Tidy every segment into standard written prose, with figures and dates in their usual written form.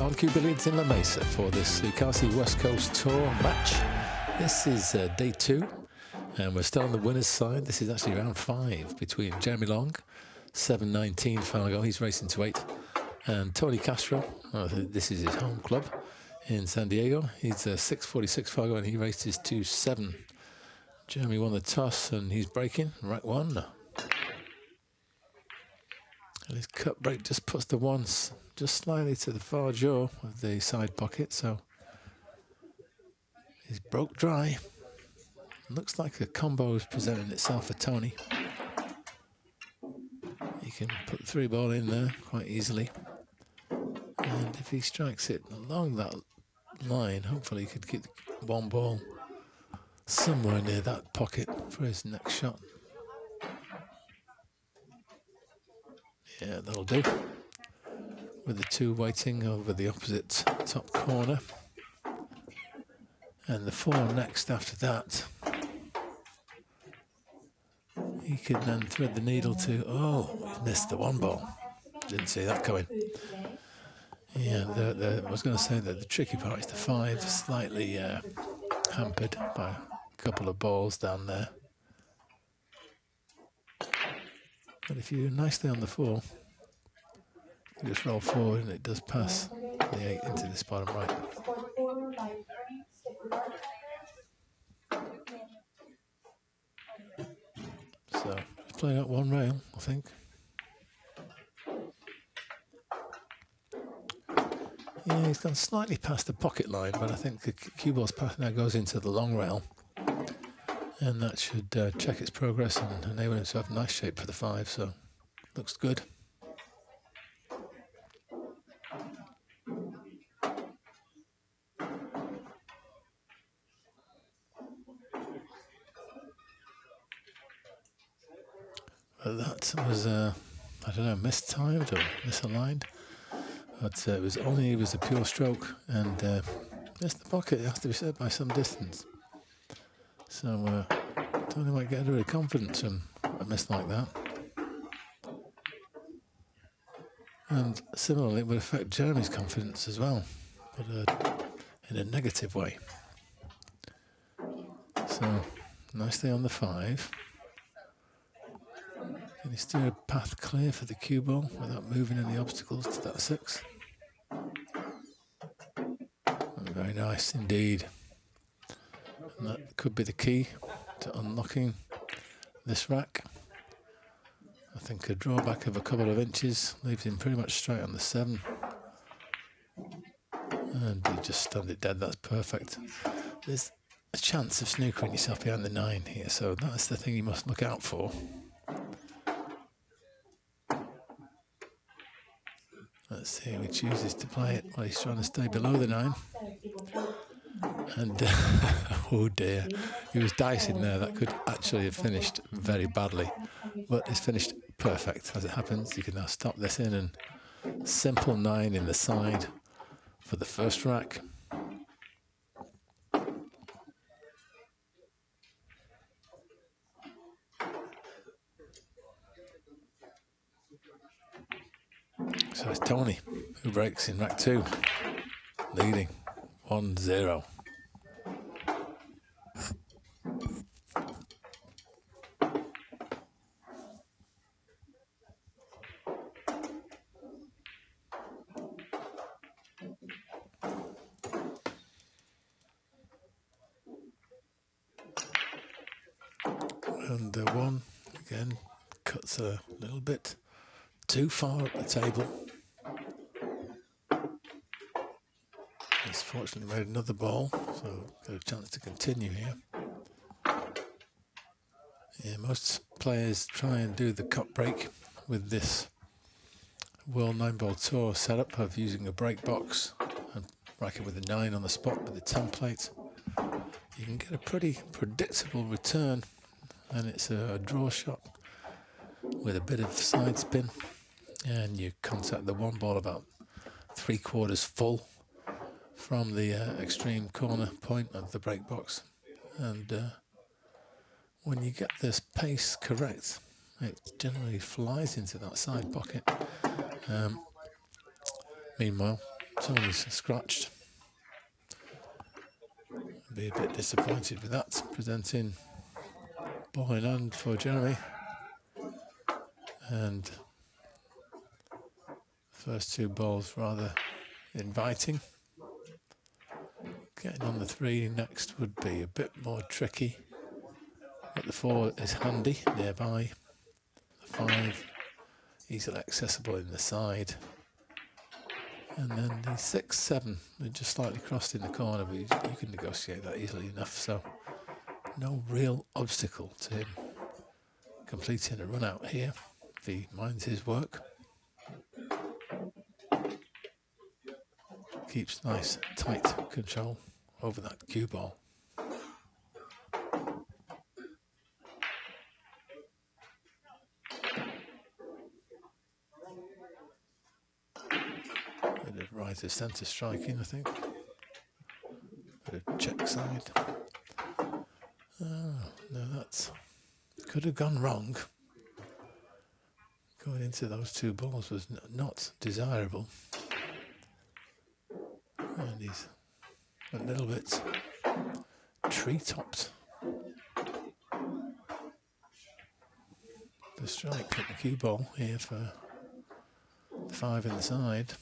On Cue Billiards in La Mesa for this Lucasi West Coast Tour match. This is day 2, and we're still on the winner's side. This is actually round 5 between Jeremy Long, 7-19 Fargo, he's racing to 8, and Tony Castro, this is his home club in San Diego. He's 6-46 Fargo, and he races to 7. Jeremy won the toss, and he's breaking, rack 1. And his cut break just puts the ones just slightly to the far jaw of the side pocket, so he's broke dry. Looks like the combo is presenting itself for Tony. He can put the 3-ball in there quite easily, and if he strikes it along that line, hopefully he could get 1 ball somewhere near that pocket for his next shot. Yeah, that'll do. With the 2 waiting over the opposite top corner. And the 4 next after that. He could then thread the needle to, oh, he missed the 1 ball. Didn't see that coming. Yeah, I was going to say that the tricky part is the 5, slightly hampered by a couple of balls down there. But if you're nicely on the 4, you just roll forward and it does pass the 8 into this bottom right. So, just playing out 1 rail, I think. Yeah, he's gone slightly past the pocket line, but I think the cue ball's path now goes into the long rail. And that should check its progress and enable him to have a nice shape for the 5, so looks good. But that was, I don't know, mistimed or misaligned. But it was a pure stroke and missed the pocket, it has to be said, by some distance. So, Tony might get a bit of confidence from a miss like that. And similarly, it would affect Jeremy's confidence as well, but in a negative way. So, nicely on the 5. Can he steer a path clear for the cue ball without moving any obstacles to that 6? Very nice indeed. And that could be the key to unlocking this rack. I think a drawback of a couple of inches leaves him pretty much straight on the 7. And he just stunned it dead, that's perfect. There's a chance of snookering yourself behind the 9 here, so that's the thing you must look out for. Let's see how he chooses to play it. Well, he's trying to stay below the 9. And, oh dear, he was dicing there. That could actually have finished very badly. But it's finished perfect, as it happens. You can now stop this in and simple 9 in the side for the first rack. So it's Tony who breaks in rack 2, leading 1-0. And the 1 again cuts a little bit too far up the table. He's fortunately made another ball, so got a chance to continue here. Yeah, most players try and do the cut break with this World Nineball Tour setup of using a break box and rack it with a 9 on the spot with the template. You can get a pretty predictable return, and it's a draw shot with a bit of side spin, and you contact the 1 ball about 3/4 full from the extreme corner point of the break box. And when you get this pace correct, it generally flies into that side pocket. Meanwhile, Tony's scratched. Be a bit disappointed with that. Presenting ball in hand for Jeremy. And first two balls rather inviting. Getting on the 3 next would be a bit more tricky. But the 4 is handy nearby. The 5 easily accessible in the side. And then the 6, 7, they're just slightly crossed in the corner, but you can negotiate that easily enough. So no real obstacle to him completing a run out here if he minds his work. Keeps nice tight control over that cue ball. Bit of right of centre striking, I think. Bit of check side. Oh, no, that could have gone wrong. Going into those two balls was not desirable. And he's a little bit tree-topped. The strike at the cue ball here for the 5 in the side.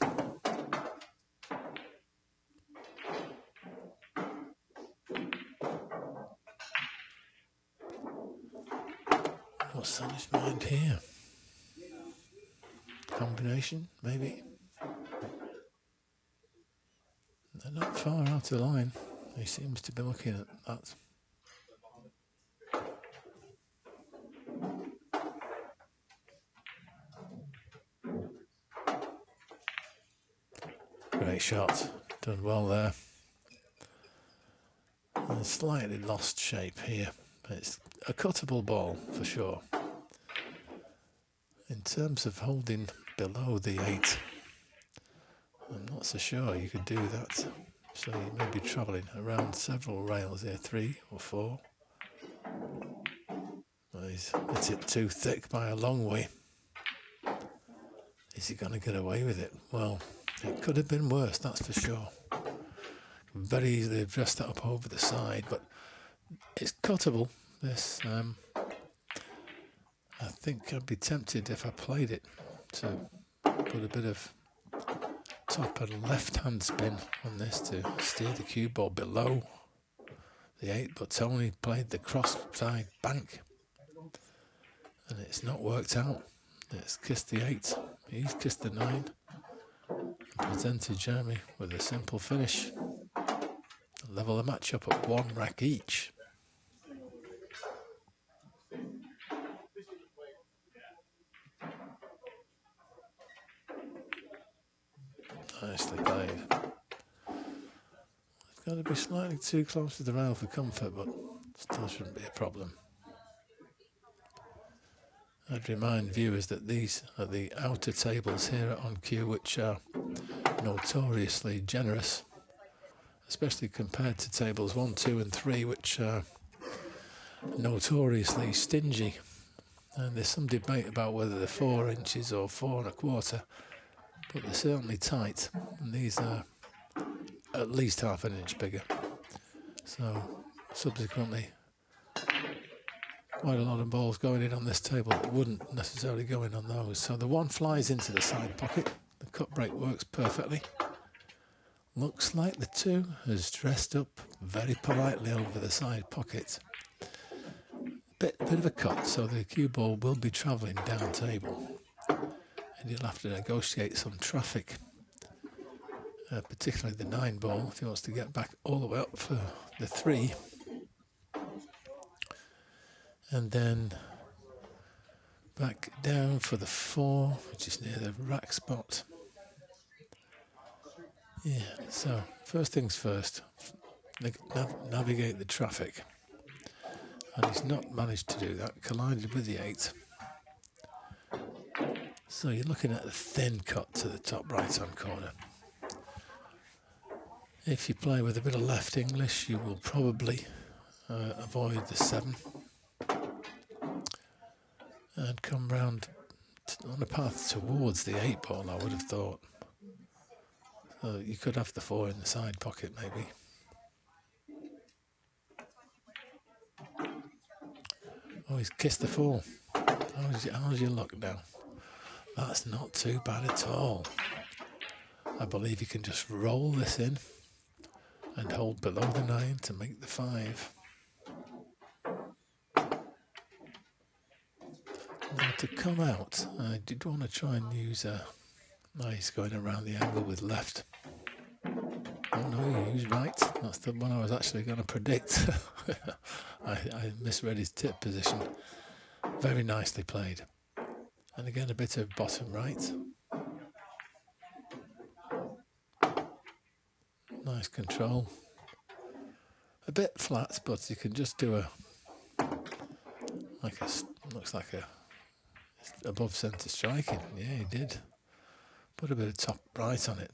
What's on his mind here? Combination, maybe? They're not far out of line. He seems to be looking at that. Great shot. Done well there. And slightly lost shape here. But it's a cuttable ball for sure. In terms of holding below the 8, I'm not so sure you could do that. So you may be travelling around several rails here, 3 or 4. Well, he's hit it too thick by a long way. Is he going to get away with it? Well, it could have been worse, that's for sure. Very easily have dressed that up over the side, but it's cuttable. This, I think I'd be tempted if I played it to put a bit of top and left-hand spin on this to steer the cue ball below the 8, but Tony played the cross-side bank, and it's not worked out. It's kissed the 8, he's kissed the 9, and presented Jeremy with a simple finish. Level the match up at 1 rack each. Nicely played. It's got to be slightly too close to the rail for comfort, but still shouldn't be a problem. I'd remind viewers that these are the outer tables here at On Cue, which are notoriously generous, especially compared to tables 1, 2 and 3, which are notoriously stingy. And there's some debate about whether they're 4 inches or 4 1/4, but they're certainly tight, and these are at least half an inch bigger. So subsequently, quite a lot of balls going in on this table that wouldn't necessarily go in on those. So the 1 flies into the side pocket. The cut break works perfectly. Looks like the 2 has dressed up very politely over the side pocket. Bit of a cut, so the cue ball will be travelling down table. And you'll have to negotiate some traffic, particularly the 9 ball, if he wants to get back all the way up for the 3. And then back down for the 4, which is near the rack spot. Yeah, so first things first, navigate the traffic. And he's not managed to do that, collided with the 8. So you're looking at a thin cut to the top right-hand corner. If you play with a bit of left English, you will probably avoid the 7 and come round on a path towards the 8 ball, I would have thought. You could have the 4 in the side pocket, maybe. Oh, he's kissed the 4. How's your luck now? That's not too bad at all. I believe you can just roll this in and hold below the 9 to make the 5. Now to come out, I did want to try and use a... No, he's going around the angle with left. Oh no, he used right. That's the one I was actually going to predict. I misread his tip position. Very nicely played. And again, a bit of bottom right. Nice control. A bit flat, but you can just do looks like a above centre striking. Yeah, he did. Put a bit of top right on it.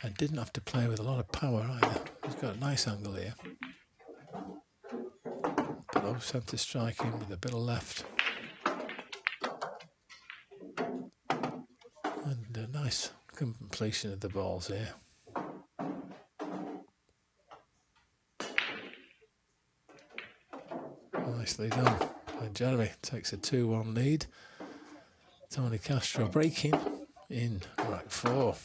And didn't have to play with a lot of power either. He's got a nice angle here. Below centre striking with a bit of left. And a nice completion of the balls here. Nicely done. And Jeremy takes a 2-1 lead. Tony Castro breaking in rack 4.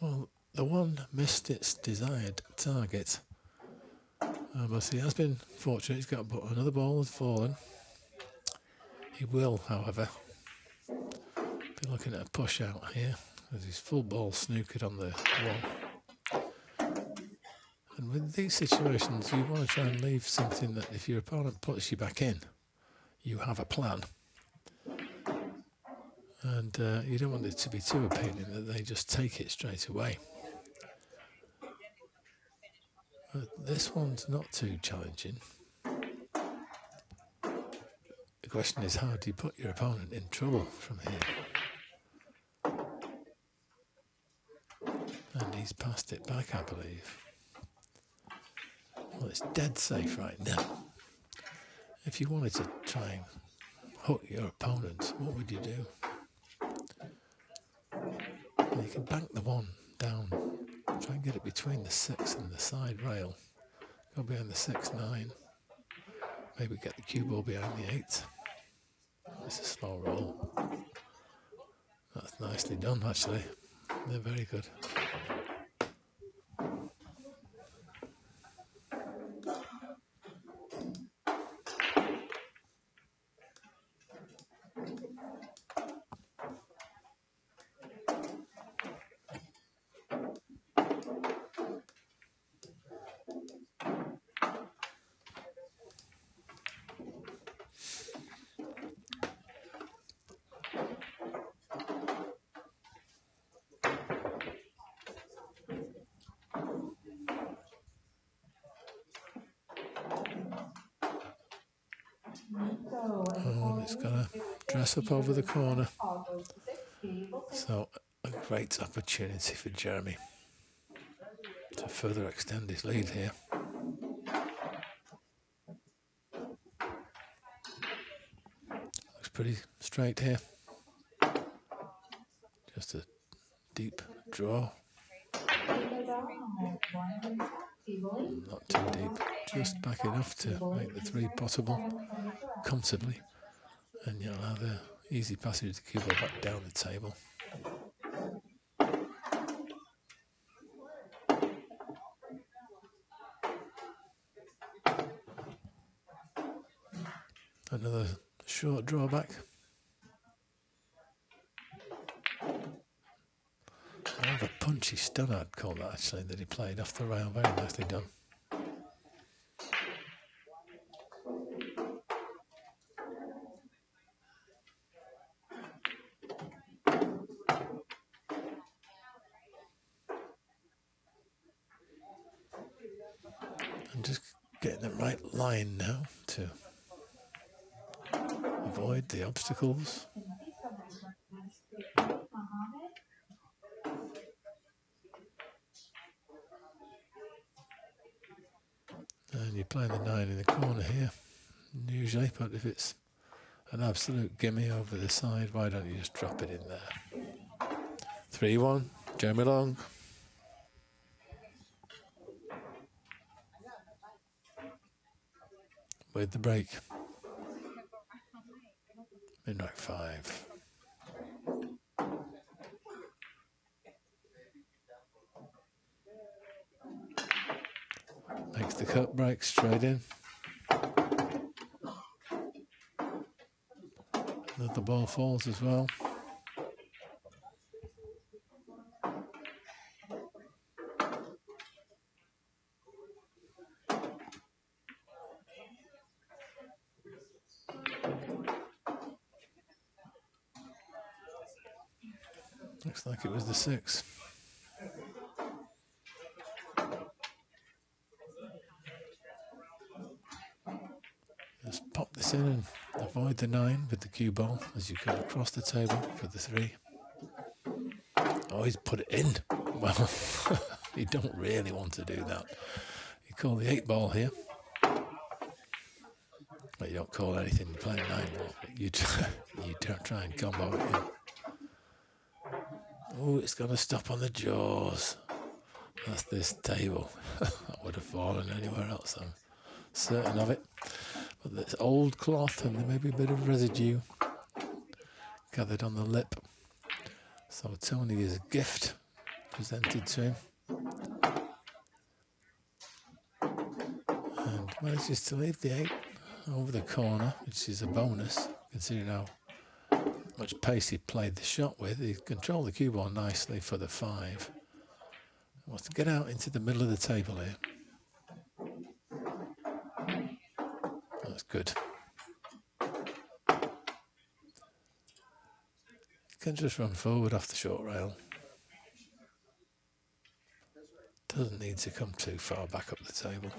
Well, the one missed its desired target. But he has been fortunate. He's got another ball has fallen. He will, however, be looking at a push out here as his full ball snookered on the wall. And with these situations, you want to try and leave something that if your opponent puts you back in, you have a plan. And you don't want it to be too appealing that they just take it straight away. But this one's not too challenging. The question is, how do you put your opponent in trouble from here? And he's passed it back, I believe. Well, it's dead safe right now. If you wanted to try and hook your opponent, what would you do? Well, you can bank the 1 down, try and get it between the 6 and the side rail. Go behind the 6-9. Maybe get the cue ball behind the 8. It's a slow roll. That's nicely done, actually. They're very good. Oh, and it's got to dress up over the corner. So a great opportunity for Jeremy to further extend his lead here. Looks pretty straight here. Just a deep draw. Not too deep, just back enough to make the 3 possible comfortably, and you'll have the easy passage of the cue ball back down the table. Another short drawback. More of a punchy stun, I'd call that, actually, that he played off the rail. Very nicely done. I'm just getting the right line now to avoid the obstacles. And you're playing the 9 in the corner here, usually, but if it's an absolute gimme over the side, why don't you just drop it in there? 3-1, Jeremy Long. With the break. Midnight 5. Makes the cut break straight in. Another ball falls as well. Looks like it was the 6. Just pop this in and avoid the 9 with the cue ball as you come across the table for the 3. Always put it in. Well, you don't really want to do that. You call the 8 ball here. But you don't call anything, you play a 9 ball. You don't try and combo it in. Oh, it's going to stop on the jaws. That's this table. That would have fallen anywhere else, I'm certain of it. But there's old cloth and there may be a bit of residue gathered on the lip. So Tony is a gift presented to him. And manages to leave the 8 over the corner, which is a bonus, considering how much pace he played the shot with. He controlled the cue ball nicely for the 5. He wants to get out into the middle of the table here. That's good. You can just run forward off the short rail. Doesn't need to come too far back up the table.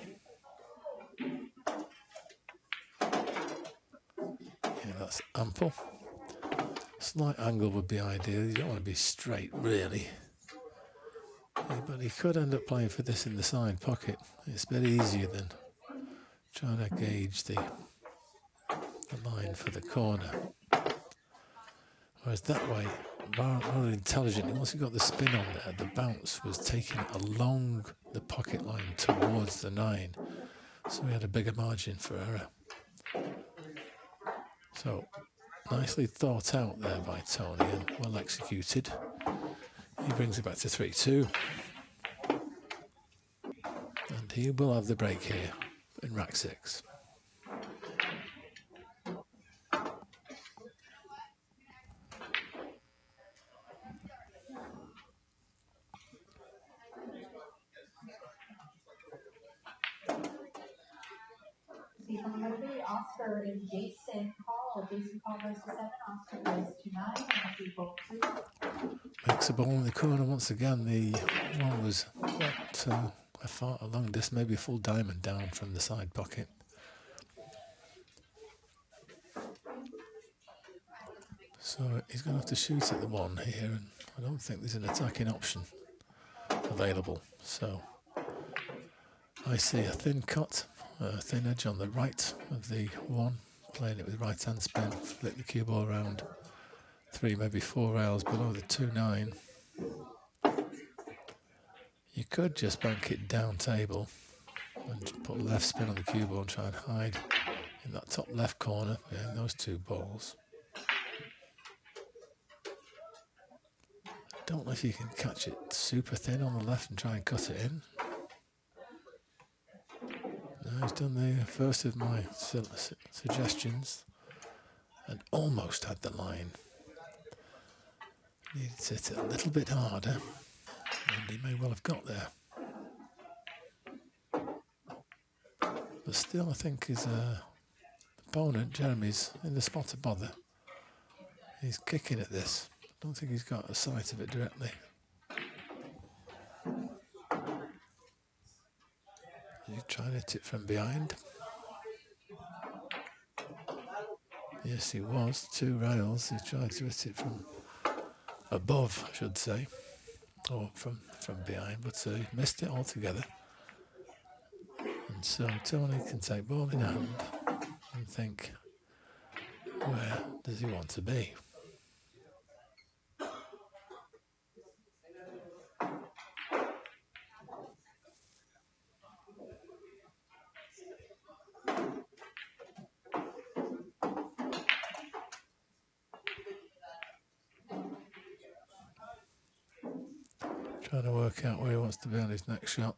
Yeah, that's ample. Slight angle would be ideal. You don't want to be straight, really. Yeah, but he could end up playing for this in the side pocket. It's a bit easier than trying to gauge the line for the corner. Whereas that way, rather intelligently, once he got the spin on there, the bounce was taken along the pocket line towards the 9. So we had a bigger margin for error. So, nicely thought out there by Tony and well executed. He brings it back to 3-2. And he will have the break here in rack 6. Oscar and Jason Call. Jason Call goes to 7, Oscar goes to 9. Makes a ball in the corner once again. The one was a long distance, maybe a full diamond down from the side pocket. So he's going to have to shoot at the 1 here, and I don't think there's an attacking option available. So I see a thin cut, a thin edge on the right of the 1, playing it with right hand spin, flick the cue ball around 3, maybe 4 rails below the 2-9. You could just bank it down table and put left spin on the cue ball and try and hide in that top left corner behind those 2 balls. Don't know if you can catch it super thin on the left and try and cut it in. No, he's done the first of my suggestions and almost had the line. Needed to hit it a little bit harder, and he may well have got there. But still, I think his opponent, Jeremy's, in the spot of bother. He's kicking at this. I don't think he's got a sight of it directly. He's trying to hit it from behind. Yes, he was. 2 rails. He tried to hit it from above, I should say, or from behind, but he missed it altogether. And so Tony can take ball in hand and think, where does he want to be? Trying to work out where he wants to be on his next shot.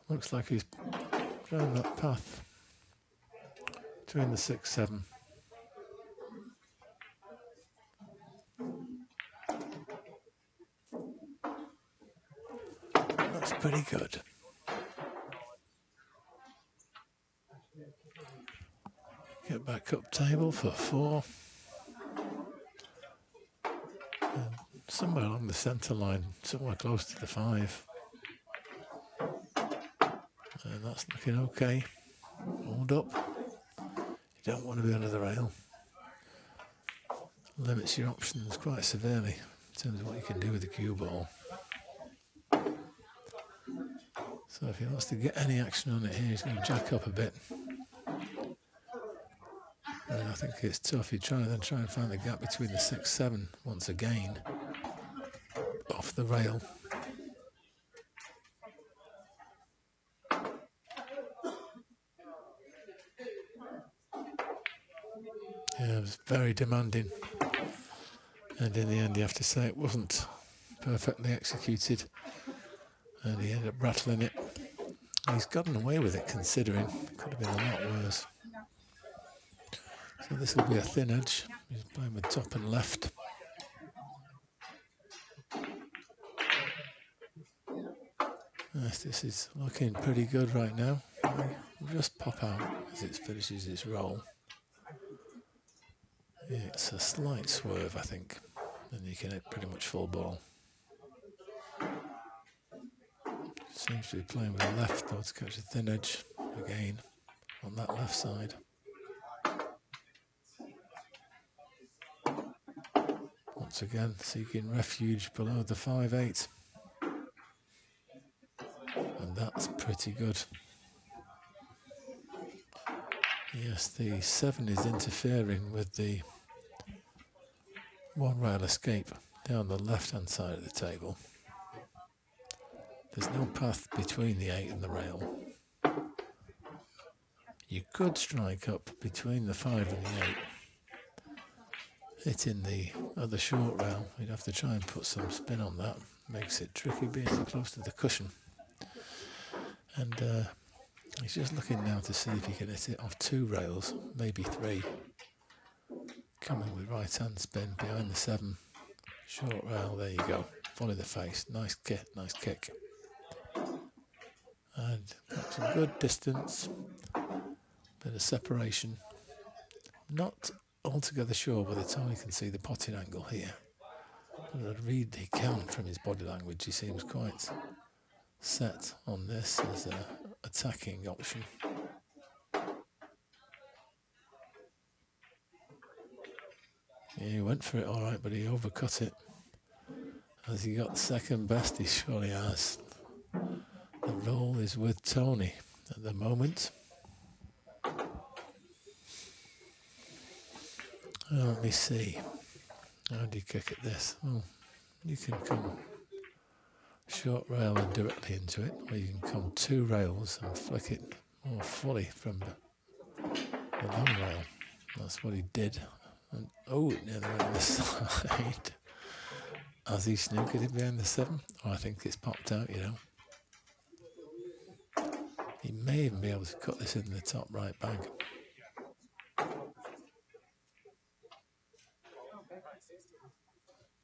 Looks like he's around that path between the 6-7. That's pretty good. Get back up table for 4. And somewhere along the centre line, somewhere close to the 5. And that's looking okay. Hold up. You don't want to be under the rail. Limits your options quite severely in terms of what you can do with the cue ball. So if he wants to get any action on it here, he's going to jack up a bit. And I think it's tough. You try and find the gap between the 6-7 once again off the rail. Yeah, it was very demanding. And in the end, you have to say it wasn't perfectly executed. And he ended up rattling it. He's gotten away with it, considering it could have been a lot worse. So this will be a thin edge. He's playing with top and left. Yes, this is looking pretty good right now. We'll just pop out as it finishes its roll. Yeah, it's a slight swerve, I think, and you can hit pretty much full ball. Seems to be playing with the left though to catch a thin edge again on that left side. Once again, seeking refuge below the 5-8. And that's pretty good. Yes, the 7 is interfering with the 1 rail escape down the left-hand side of the table. There's no path between the 8 and the rail. You could strike up between the 5 and the 8. Hitting the other short rail, you'd have to try and put some spin on that. Makes it tricky being so close to the cushion. And he's just looking now to see if he can hit it off 2 rails, maybe 3. Coming with right hand spin behind the 7. Short rail, there you go. Volley the face. Nice kick, nice kick. And got some good distance. Bit of separation. Not altogether sure whether Tony can see the potting angle here. But I'd read he can from his body language. He seems quite set on this as an attacking option. Yeah, he went for it all right, but he overcut it. Has he got second best? He surely has. The roll is with Tony at the moment. Let me see. How do you kick at this? Well, you can come short rail and directly into it, or you can come 2 rails and flick it more fully from the long rail. That's what he did. And oh, it nearly went on the side. Has he snookered it behind the 7? Oh, I think it's popped out, you know. He may even be able to cut this in the top right bag.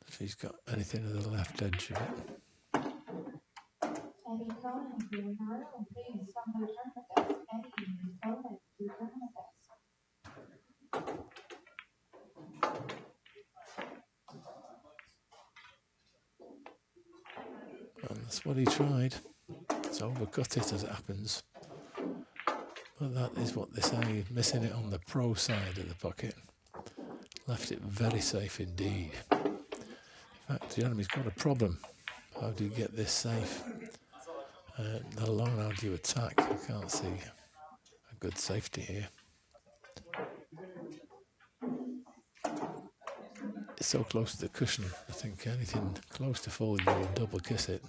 If he's got anything to the left edge of it. Any opponent to return, please from the tournament desk. Any opponent to tournament desk. That's what he tried. It's overcut it as it happens. But that is what they say, missing it on the pro side of the pocket. Left it very safe indeed. In fact, Jeremy's got a problem. How do you get this safe? Let alone how do you attack? I can't see a good safety here. It's so close to the cushion, I think anything close to falling, you'll double kiss it.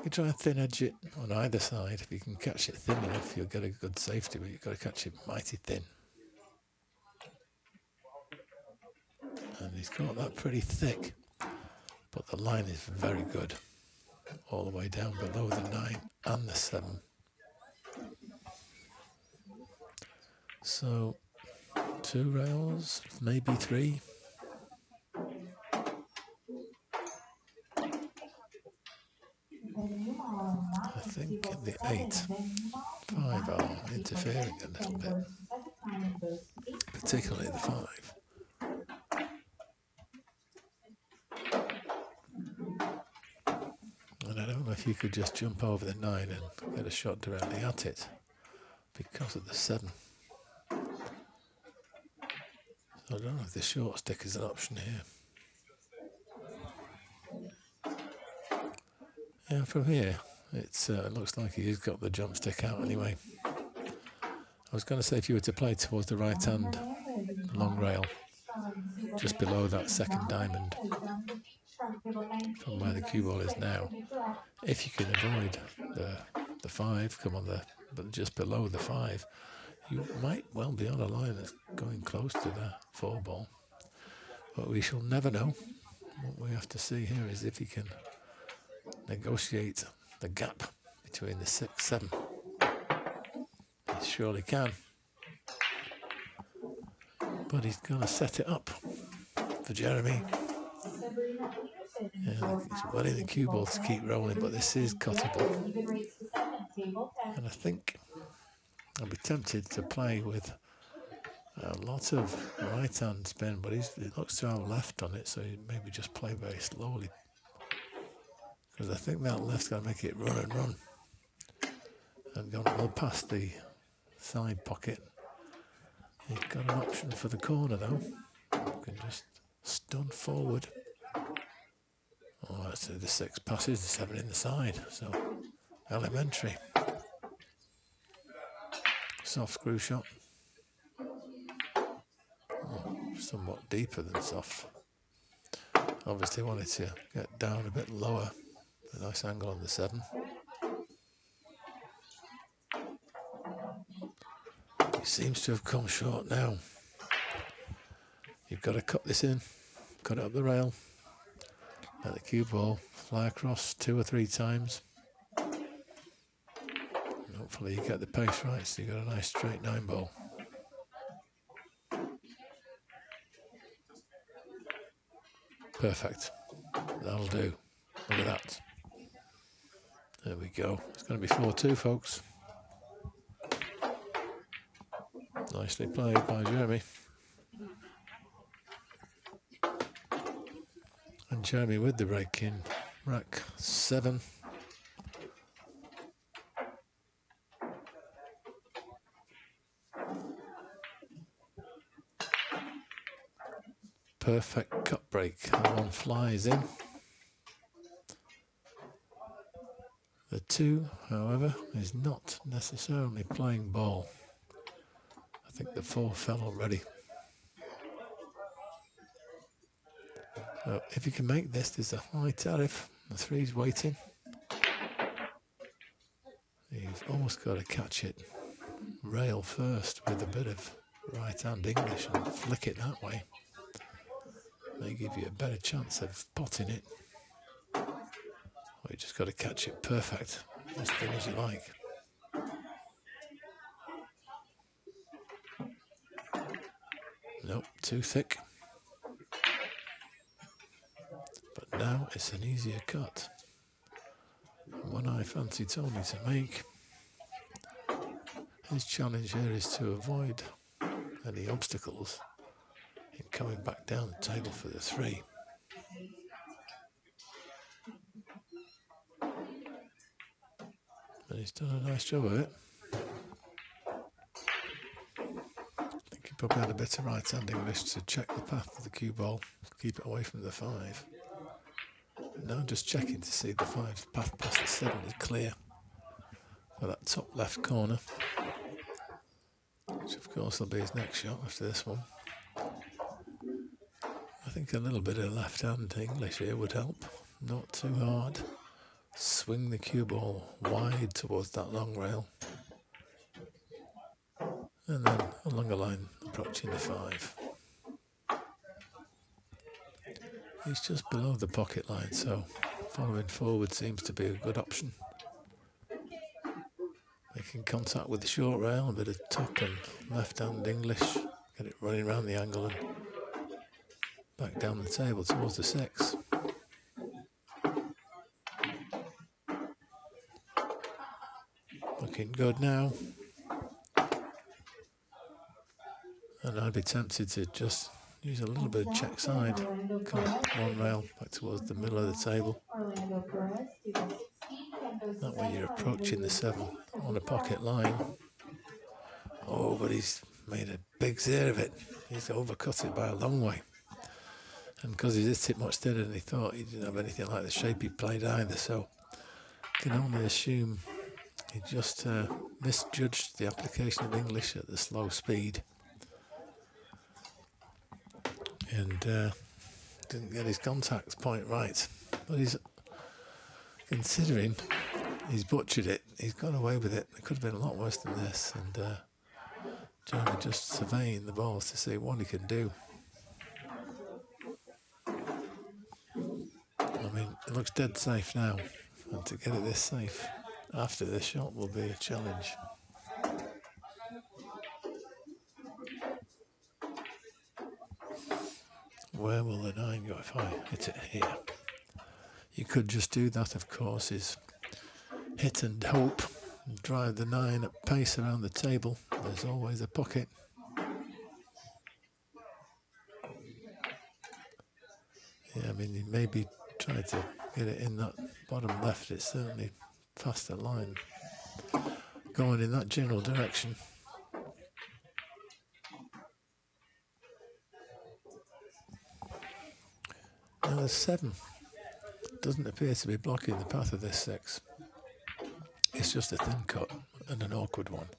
You try and thin edge it on either side. If you can catch it thin enough, you'll get a good safety, but you've got to catch it mighty thin. And he's got that pretty thick, but the line is very good, all the way down below the 9 and the 7. So 2 rails, maybe 3. I think the 8, 5 are interfering a little bit, particularly the 5. And I don't know if you could just jump over the 9 and get a shot directly at it because of the 7. So I don't know if the short stick is an option here. Yeah, from here, it looks like he's got the jump stick out anyway. I was going to say if you were to play towards the right hand long rail, just below that second diamond, from where the cue ball is now, if you can avoid the 5, come on but just below the 5, you might well be on a line that's going close to the 4 ball. But we shall never know. What we have to see here is if he can negotiate the gap between the 6, 7. He surely can. But he's going to set it up for Jeremy. Yeah, he's wanting the cue ball to keep rolling, but this is cuttable. And I think I'll be tempted to play with a lot of right hand spin, but he looks to have left on it, so he maybe just play very slowly. Because I think that left's going to make it run and run. And gone well past the side pocket. He's got an option for the corner though. You can just stun forward. Oh, that's the 6 passes, the 7 in the side. So elementary. Soft screw shot. Oh, somewhat deeper than soft. Obviously wanted to get down a bit lower. A nice angle on the 7. He seems to have come short now. You've got to cut this in, cut it up the rail, let the cue ball fly across 2 or 3 times. And hopefully you get the pace right, so you've got a nice straight 9 ball. Perfect. That'll do. Look at that. There we go. It's going to be 4-2, folks. Nicely played by Jeremy. And Jeremy with the rake in rack 7. Perfect cut break. That one flies in. The 2, however, is not necessarily playing ball. I think the 4 fell already. So if you can make this, there's a high tariff. The 3's waiting. You've almost got to catch it rail first with a bit of right hand English and flick it that way. May give you a better chance of potting it. Or you just got to catch it perfect, as thin as you like. Nope, too thick. But now it's an easier cut. One I fancy Tony to make. His challenge here is to avoid any obstacles in coming back down the table for the 3. he's done a nice job of it. I think he probably had a bit of right-hand English to check the path of the cue ball, keep it away from the 5. Now just checking to see the 5's path past the 7 is clear for that top left corner, which of course will be his next shot after this one. I think a little bit of left-hand English here would help, not too hard. Swing the cue ball wide towards that long rail, and then along a line approaching the 5. He's just below the pocket line, so following forward seems to be a good option. Making contact with the short rail, a bit of top and left-hand English, get it running around the angle and back down the table towards the 6. Looking good now. And I'd be tempted to just use a little bit of check side, come one rail back towards the middle of the table. That way you're approaching the 7 on a pocket line. Oh, but he's made a big zero of it. He's overcut it by a long way. And because he's hit it much steadier than he thought, he didn't have anything like the shape he played either, so can only assume he just misjudged the application of English at the slow speed. And didn't get his contact point right. But he's, considering he's butchered it, he's got away with it. It could have been a lot worse than this. And Jeremy just surveying the balls to see what he can do. I mean, it looks dead safe now. And to get it this safe after this shot will be a challenge. Where will the 9 go if I hit it here? You could just do that, of course, is hit and hope, and drive the 9 at pace around the table. There's always a pocket. Yeah, I mean, you maybe try to get it in that bottom left. It's certainly faster line going in that general direction. Now the 7 doesn't appear to be blocking the path of this 6. It's just a thin cut and an awkward one.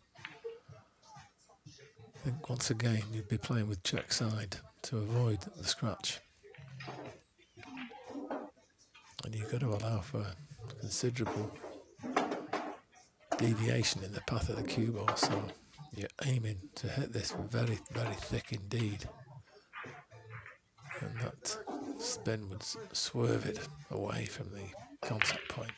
I think once again you'd be playing with check side to avoid the scratch. And you've got to allow for considerable deviation in the path of the cue ball, so you're aiming to hit this very, very thick indeed. And that spin would swerve it away from the contact point.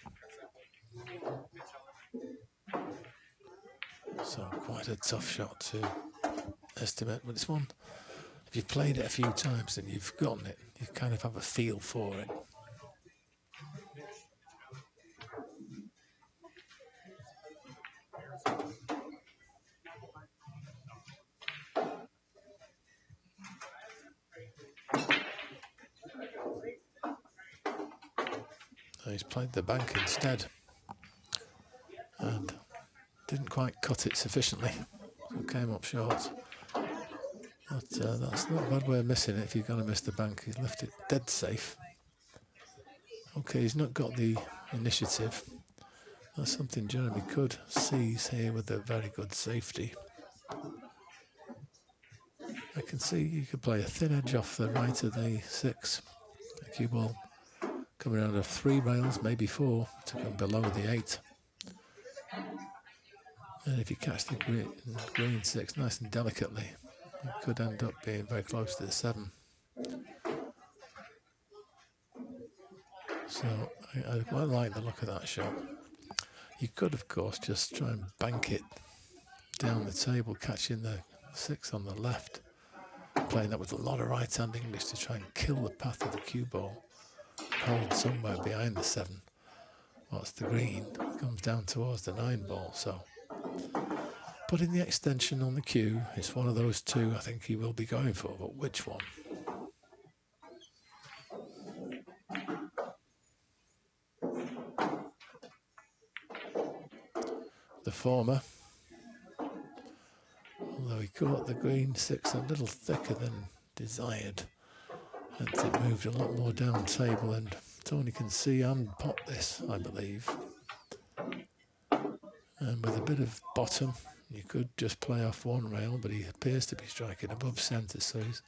So quite a tough shot to estimate, but it's one, if you've played it a few times and you've gotten it, you kind of have a feel for it. He's played the bank instead and didn't quite cut it sufficiently, so came up short. But that's not a bad way of missing it if you're going to miss the bank. He's left it dead safe. Okay, he's not got the initiative. That's something Jeremy could seize here with a very good safety. I can see you could play a thin edge off the right of the 6. The cue ball coming out of 3 rails, maybe 4, to come below the 8. And if you catch the green 6 nice and delicately, it could end up being very close to the 7. So I quite like the look of that shot. You could, of course, just try and bank it down the table, catching the 6 on the left, playing that with a lot of right-hand English to try and kill the path of the cue ball, hold somewhere behind the 7. Whilst the green comes down towards the 9 ball. So putting the extension on the cue, it's one of those 2 I think he will be going for, but which one? former. Although he caught the green 6 a little thicker than desired. Hence it moved a lot more down table, and Tony can see and pot this, I believe. And with a bit of bottom, you could just play off one rail, but he appears to be striking above centre, so he's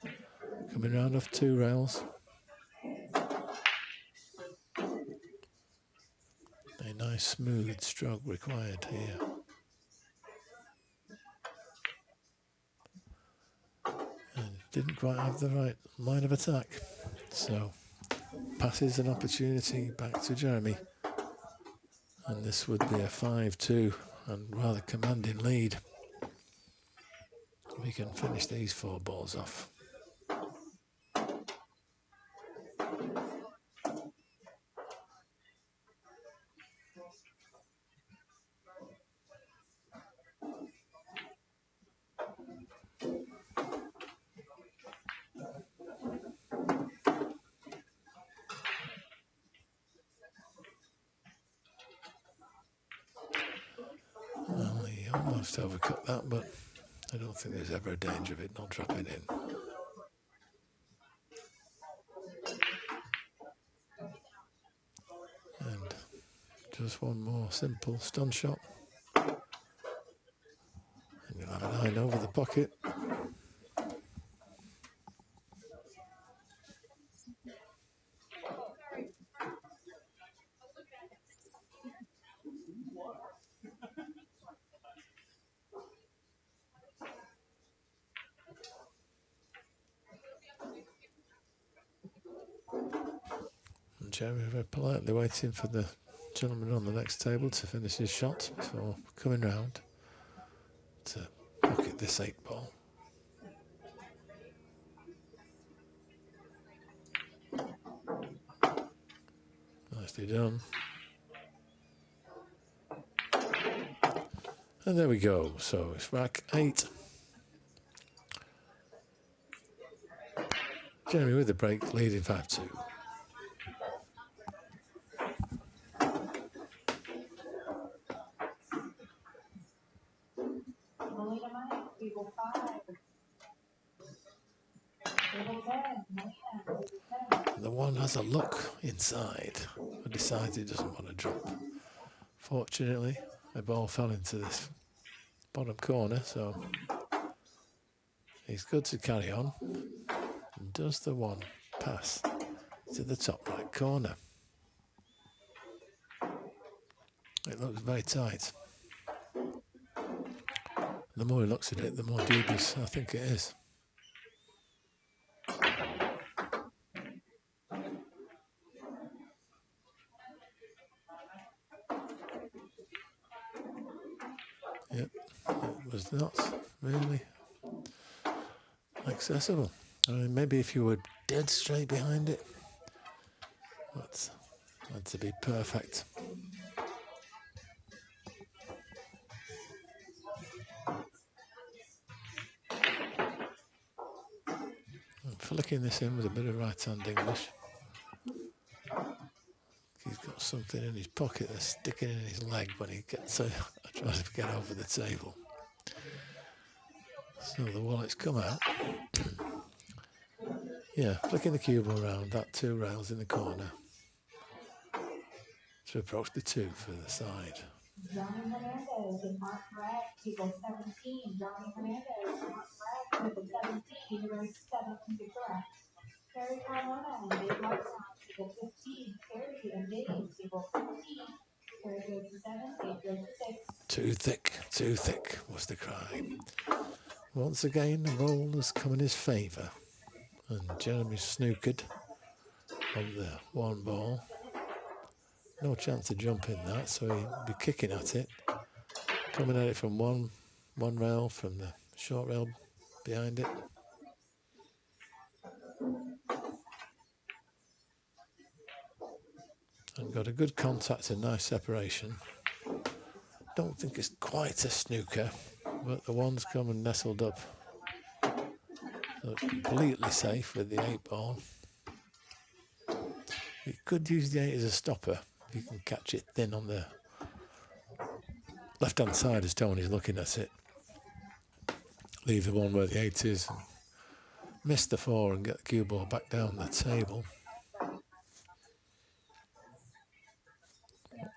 coming round off 2 rails. A nice smooth stroke required here. And didn't quite have the right line of attack. So passes an opportunity back to Jeremy. And this would be a 5-2 and rather commanding lead. We can finish these 4 balls off. Well, he almost overcut that, but I don't think there's ever a danger of it not dropping in. And just one more simple stun shot. And you'll have a 9 over the pocket. And Jeremy very politely waiting for the gentleman on the next table to finish his shot before coming round to pocket this 8 ball. Nicely done. And there we go. So it's rack 8. Jeremy with the break, leading 5-2. The one has a look inside, but decides he doesn't want to drop. Fortunately, the ball fell into this bottom corner, so he's good to carry on. And does the one pass to the top right corner? It looks very tight. The more he looks at it, the more dubious I think it is. Yep, it was not really accessible. I mean, maybe if you were dead straight behind it, but had to be perfect. I'm flicking this in with a bit of right-hand English. He's got something in his pocket that's sticking in his leg when he gets tries to get over the table. So the wallet's come out. Yeah, flicking the cue ball around, that 2 rails in the corner to approach the 2 for the side. Johnny Hernandez in hot red, table 17. Johnny Hernandez in hot red, table 17, race 7 to correct. Terry Carmona and Dave Martin, table 15. Terry and Dave, table 15. Terry goes to 7, Dave goes to 6. Too thick was the cry. Once again, the roll has come in his favour. And Jeremy snookered on the 1 ball. No chance of jumping that, so he'd be kicking at it. Coming at it from one rail, from the short rail behind it. And got a good contact and nice separation. Don't think it's quite a snooker, but the 1's come and nestled up. So it's completely safe with the 8 ball. You could use the 8 as a stopper. You can catch it thin on the left-hand side as Tony's looking at it. Leave the one where the 8 is, and miss the 4 and get the cue ball back down the table.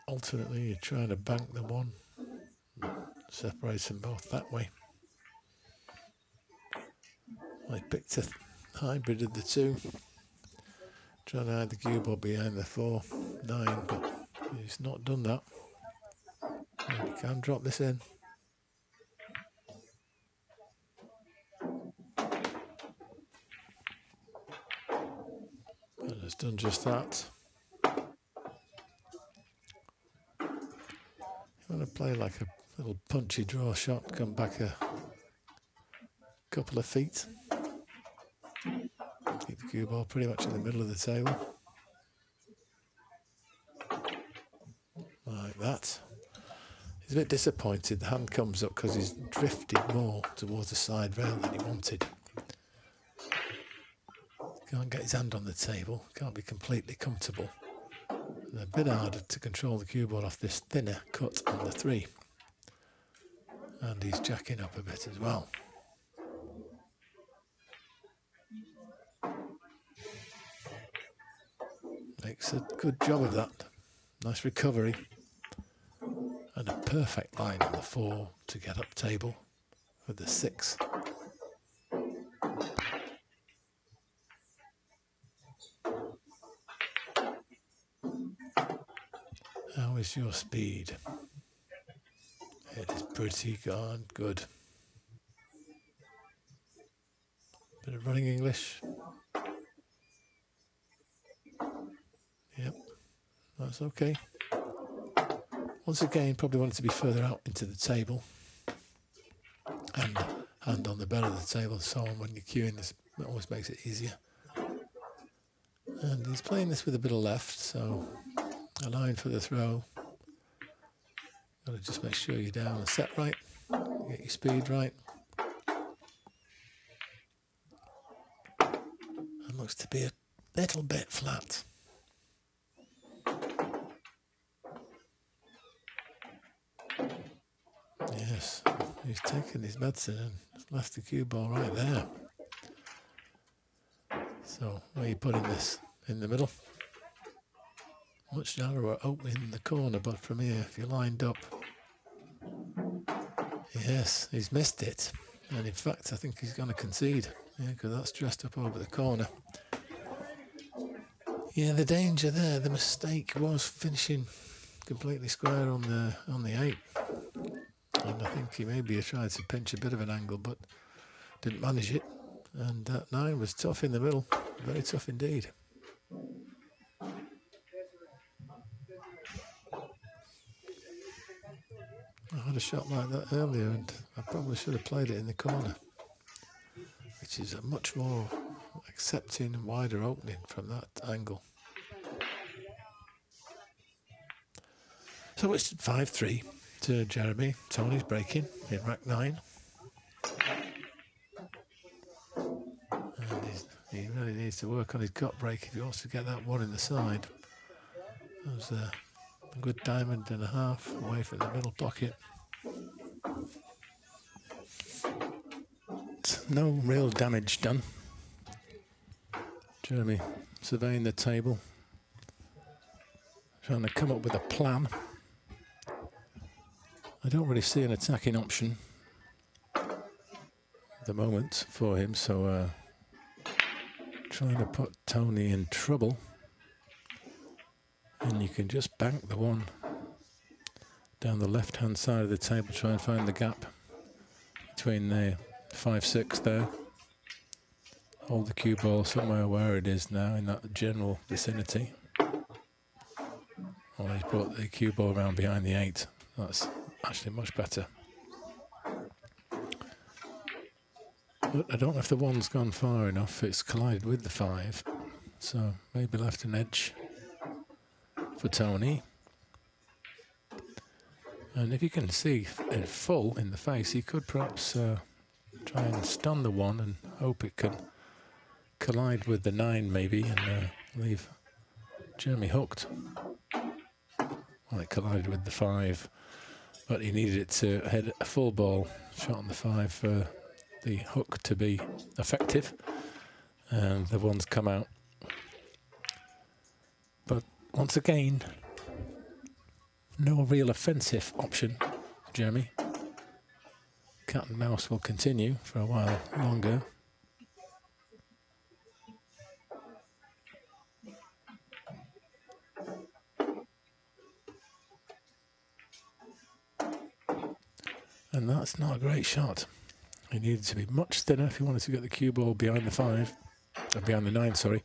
Alternately, you're trying to bank the 1, separates them both that way. I picked a hybrid of the 2, trying to hide the cue ball behind the 4, 9, but he's not done that. And you can drop this in. And has done just that. You want to play like a little punchy draw shot, come back a couple of feet. Keep the cue ball pretty much in the middle of the table. Like that. He's a bit disappointed. The hand comes up because he's drifted more towards the side rail than he wanted. Can't get his hand on the table. Can't be completely comfortable. And a bit harder to control the cue ball off this thinner cut on the 3. And he's jacking up a bit as well. Makes a good job of that. Nice recovery. And a perfect line on the 4 to get up table with the 6. How is your speed? It is pretty darn good. Bit of running English. Yep, that's okay. Once again, probably want it to be further out into the table. And hand on the bell of the table, so on when you're cueing, this always makes it easier. And he's playing this with a bit of left, so a line for the throw. Got to just make sure you're down and set right, get your speed right. And looks to be a little bit flat. Yes, he's taken his medicine and left the cue ball right there. So where are you putting this? In the middle? Much narrower opening in the corner, but from here, if you're lined up. Yes, he's missed it. And in fact, I think he's going to concede. Yeah, because that's dressed up over the corner. Yeah, the danger there, the mistake was finishing completely square on the 8. And I think he maybe tried to pinch a bit of an angle, but didn't manage it. And that 9 was tough in the middle. Very tough indeed. I had a shot like that earlier, and I probably should have played it in the corner, which is a much more accepting and wider opening from that angle. So it's 5-3 to Jeremy. Tony's breaking in rack 9. And he really needs to work on his cut break if he wants to get that 1 in the side. That was a good diamond and a half away from the middle pocket. No real damage done. Jeremy surveying the table, trying to come up with a plan. I don't really see an attacking option at the moment for him, so trying to put Tony in trouble. And you can just bank the 1 down the left-hand side of the table, try and find the gap between the 5-6 there. Hold the cue ball somewhere where it is now in that general vicinity. Or he's brought the cue ball around behind the 8. That's actually much better. But I don't know if the 1's gone far enough. It's collided with the 5. So maybe left an edge for Tony. And if you can see it full in the face, he could perhaps try and stun the 1 and hope it can collide with the 9 maybe and leave Jeremy hooked. Well, it collided with the 5. but he needed it to hit a full ball shot on the 5 for the hook to be effective, and the one's come out. But once again, no real offensive option, Jeremy. Cat and mouse will continue for a while longer. And that's not a great shot. He needed to be much thinner if he wanted to get the cue ball behind the 5, behind the 9, sorry.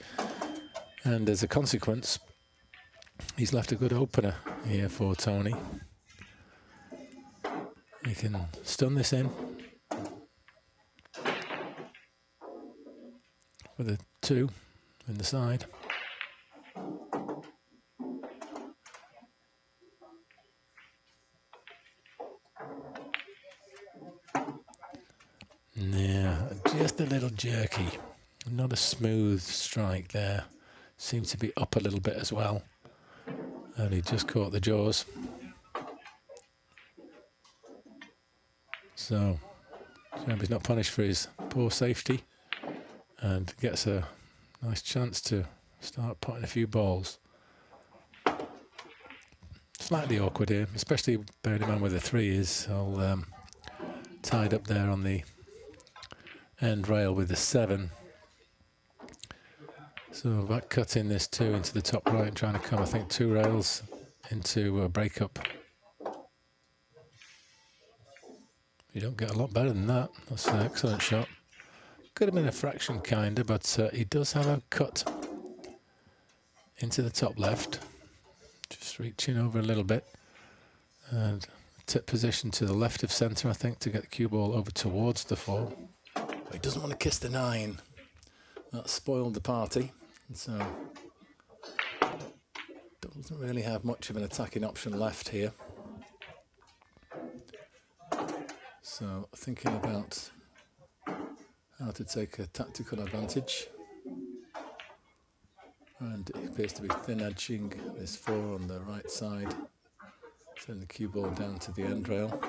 And as a consequence, he's left a good opener here for Tony. He can stun this in with a 2 in the side. Yeah, just a little jerky. Not a smooth strike there. Seemed to be up a little bit as well. And he just caught the jaws. So, Jeremy's not punished for his poor safety and gets a nice chance to start putting a few balls. Slightly awkward here, especially bearing in mind where the 3 is. All tied up there on the end rail with the 7. So back cutting this 2 into the top right and trying to come, I think, 2 rails into a breakup. You don't get a lot better than that. That's an excellent shot. Could have been a fraction kinder, but he does have a cut into the top left. Just reaching over a little bit. And tip position to the left of centre, I think, to get the cue ball over towards the 4. He doesn't want to kiss the 9. That spoiled the party. So doesn't really have much of an attacking option left here. So thinking about how to take a tactical advantage. And it appears to be thin edging this 4 on the right side. Send the cue ball down to the end rail.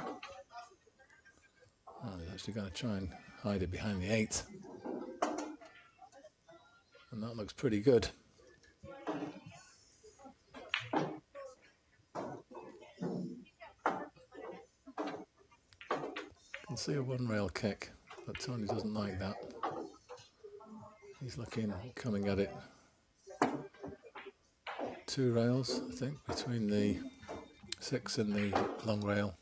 Oh, he's actually going to try and hide it behind the 8. And that looks pretty good. Can see a 1 rail kick, but Tony doesn't like that. He's coming at it 2 rails, I think, between the 6 and the long rail.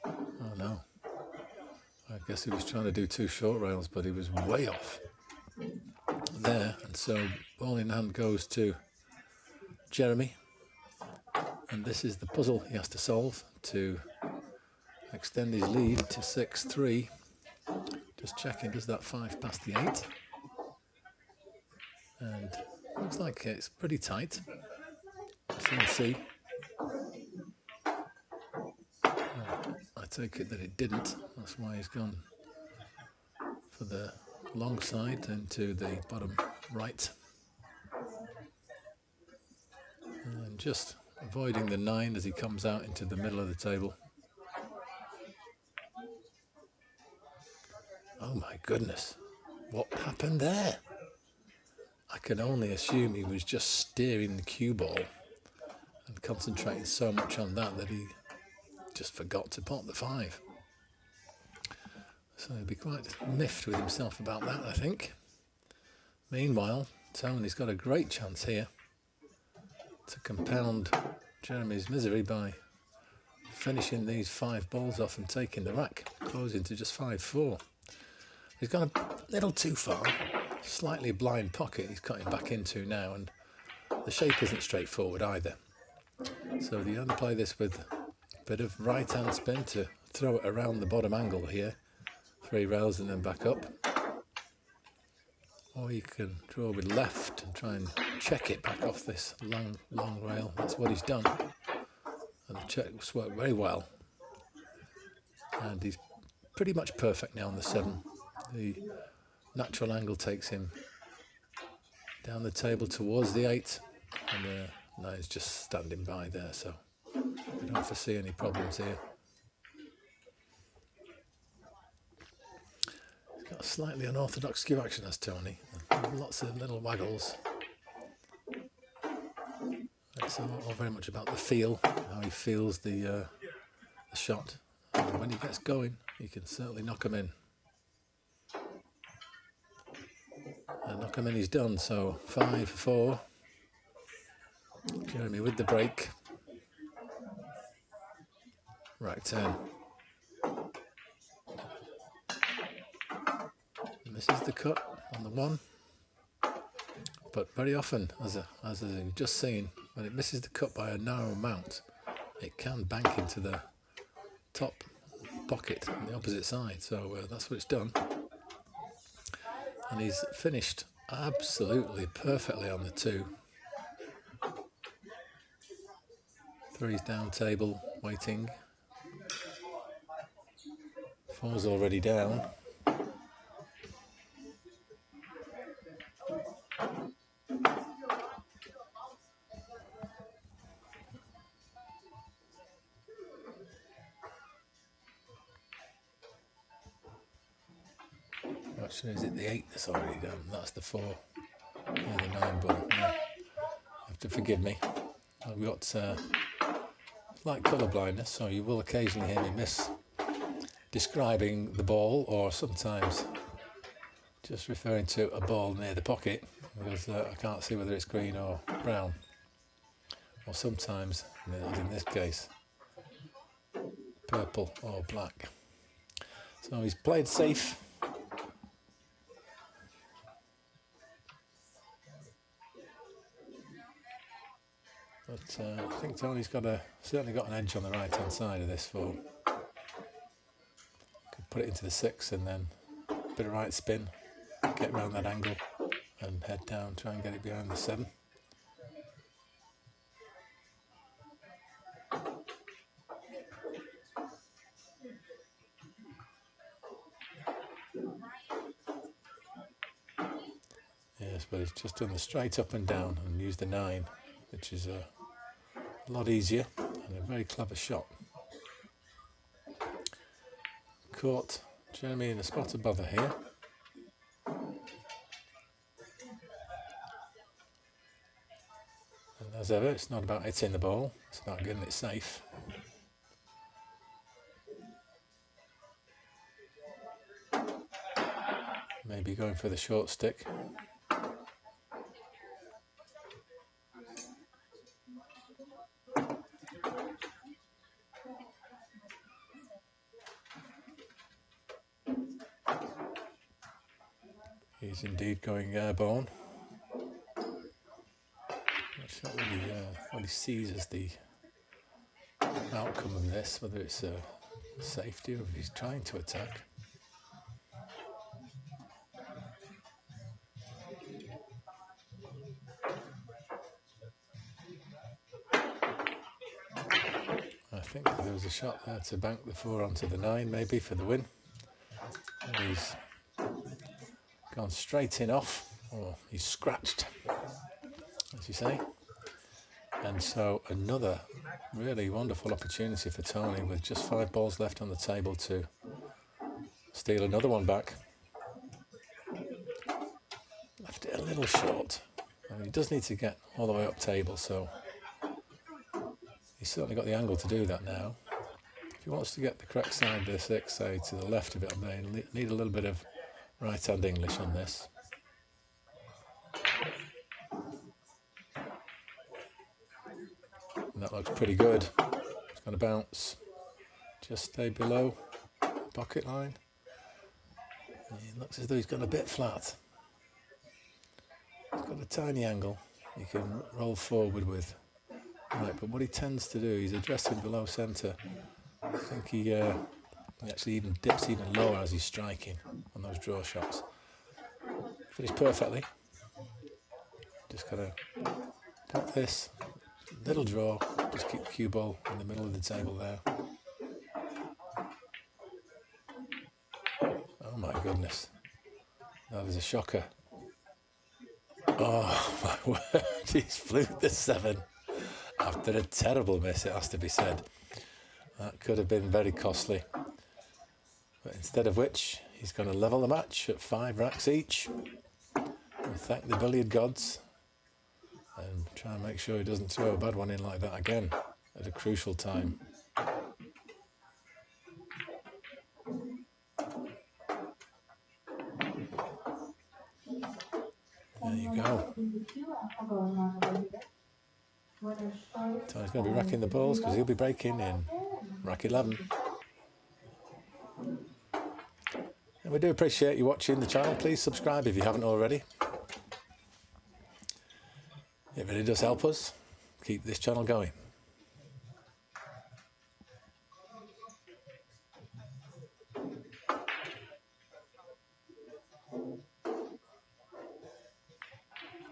Oh no. I guess he was trying to do 2 short rails, but he was way off there. And so ball in hand goes to Jeremy. And this is the puzzle he has to solve to extend his lead to 6-3. Just checking, does that 5 past the 8? And looks like it's pretty tight. Let's see. I take it that it didn't. That's why he's gone for the long side into the bottom right. And just avoiding the 9 as he comes out into the middle of the table. Oh my goodness, what happened there? I can only assume he was just steering the cue ball and concentrating so much on that he just forgot to pot the 5. So he'll be quite miffed with himself about that, I think. Meanwhile, Tony's got a great chance here to compound Jeremy's misery by finishing these 5 balls off and taking the rack, closing to just 5-4. He's gone a little too far, slightly blind pocket he's cutting back into now, and the shape isn't straightforward either. So you either play this with a bit of right hand spin to throw it around the bottom angle here, 3 rails and then back up, or you can draw with left and try and check it back off this long rail. That's what he's done, and the checks work very well, and he's pretty much perfect now on the 7. The natural angle takes him down the table towards the 8, and now he's just standing by there, so I don't foresee any problems here. He's got a slightly unorthodox cue action, as Tony. Lots of little waggles. It's all very much about the feel, how he feels the shot. And when he gets going, he can certainly knock him in. And knock him in he's done, so 5-4. Jeremy with the break. Rack 10. Misses the cut on the 1. But very often, as you've just seen, when it misses the cut by a narrow amount, it can bank into the top pocket on the opposite side. So that's what it's done. And he's finished absolutely perfectly on the 2. 3's down table, waiting. 4's already down. Actually, is it the 8 that's already done? That's the 4. Yeah, the 9-ball. Yeah. You have to forgive me. I've got slight colour blindness, so you will occasionally hear me miss describing the ball, or sometimes just referring to a ball near the pocket, because I can't see whether it's green or brown, or sometimes, as in this case, purple or black. So he's played safe. But I think Tony's certainly got an edge on the right hand side of this 4. Could put it into the 6 and then a bit of right spin, get around that angle and head down, try and get it behind the 7. Yes, but he's just done the straight up and down and used the 9, which is a lot easier and a very clever shot. Caught Jeremy in a spot of bother here. And as ever, it's not about hitting the ball, it's about getting it safe. Maybe going for the short stick. He's indeed going airborne. Not sure what he sees as the outcome of this, whether it's a safety or if he's trying to attack. I think there was a shot there to bank the 4 onto the 9, maybe for the win. And he's gone straight in off, or he's scratched, as you say. And so another really wonderful opportunity for Tony, with just 5 balls left on the table, to steal another one back. Left it a little short. I mean, he does need to get all the way up table, so he's certainly got the angle to do that now. If he wants to get the correct side of the 6, say to the left of it, I mean, need a little bit of right-hand English on this. And that looks pretty good. It's going to bounce. Just stay below the pocket line. It looks as though he's gone a bit flat. He's got a tiny angle he can roll forward with. Right, but what he tends to do, he's addressing below centre. I think he actually even dips even lower as he's striking on those draw shots. Finished perfectly. Just gotta put this little draw, just keep the cue ball in the middle of the table there. Oh my goodness, that is a shocker. Oh my word, he's flew the 7 after a terrible miss, it has to be said. That could have been very costly. But instead of which, he's going to level the match at 5 racks each. And thank the billiard gods. And try and make sure he doesn't throw a bad one in like that again at a crucial time. There you go. Tony's going to be racking the balls because he'll be breaking in rack 11. And we do appreciate you watching the channel. Please subscribe if you haven't already. It really does help us keep this channel going.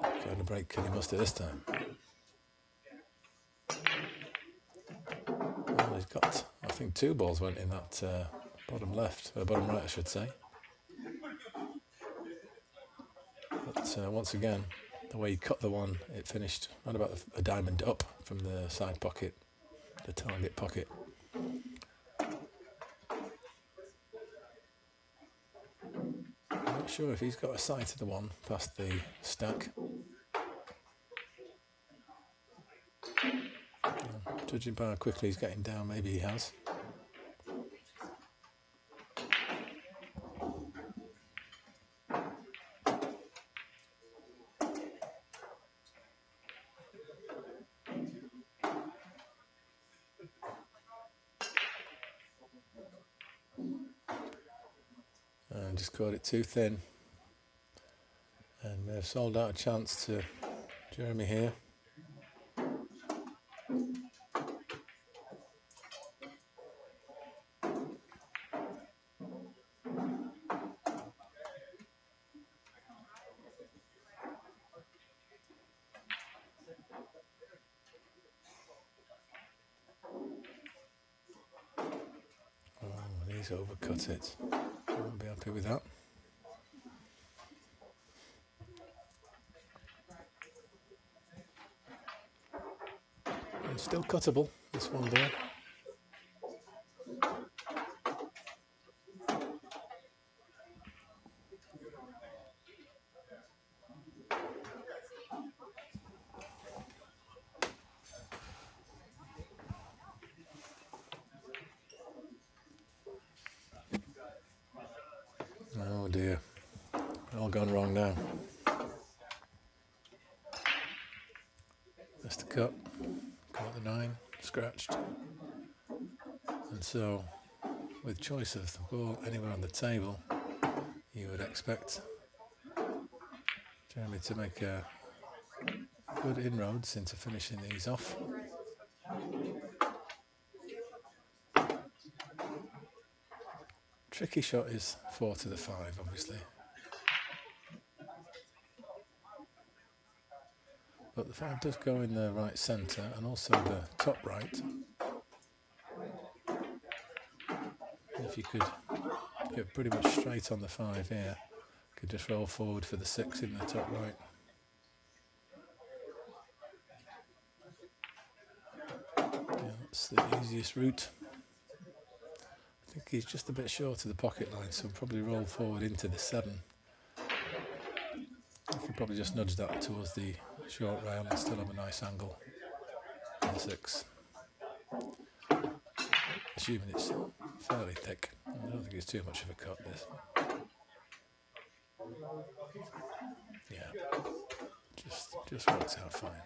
Going to break Kenny Mustard this time. Well, he's got, I think 2 balls went in that bottom left, or bottom right I should say. But once again, the way he cut the one, it finished right about a diamond up from the side pocket, the target pocket. I'm not sure if he's got a sight of the one past the stack. Judging by how quickly he's getting down, maybe he has. And just caught it too thin. And may have sold out a chance to Jeremy here. He's overcut it. I won't be happy with that. And still cuttable, this one ball. Oh dear, all gone wrong now. Missed the cut, caught the 9, scratched. And so, with choice of the ball anywhere on the table, you would expect Jeremy to make good inroads into finishing these off. Tricky shot is 4 to the 5, obviously. But the 5 does go in the right centre and also the top right. If you could get pretty much straight on the 5 here, could just roll forward for the 6 in the top right. Yeah, that's the easiest route. I think he's just a bit short of the pocket line, so probably roll forward into the 7. You can probably just nudge that towards the short rail and still have a nice angle on the 6. Assuming it's fairly thick. I don't think it's too much of a cut, this. Yeah, just works out fine.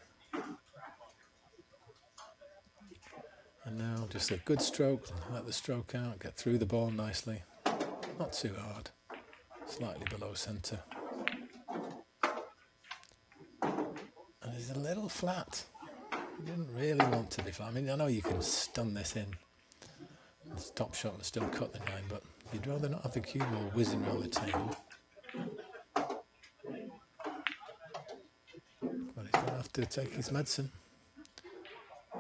And now just a good stroke, let the stroke out, get through the ball nicely. Not too hard, slightly below centre. And it's a little flat. You didn't really want to be flat. I mean, I know you can stun this in. It's top shot and still cut the 9, but you'd rather not have the cue ball whizzing around the table. But he's going to have to take his medicine.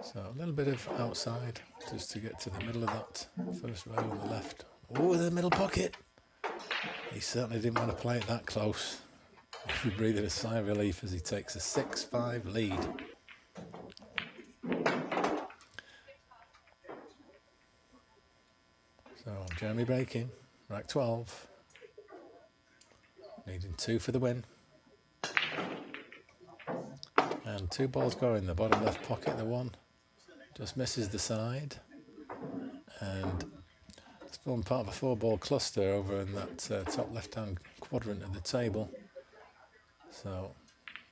So a little bit of outside just to get to the middle of that first row on the left. Oh, the middle pocket. He certainly didn't want to play it that close. He breathed a sigh of relief as he takes a 6-5 lead. Jeremy breaking, rack 12. Needing 2 for the win. And 2 balls go in the bottom left pocket. The one just misses the side. And it's formed part of a 4-ball cluster over in that top left-hand quadrant of the table. So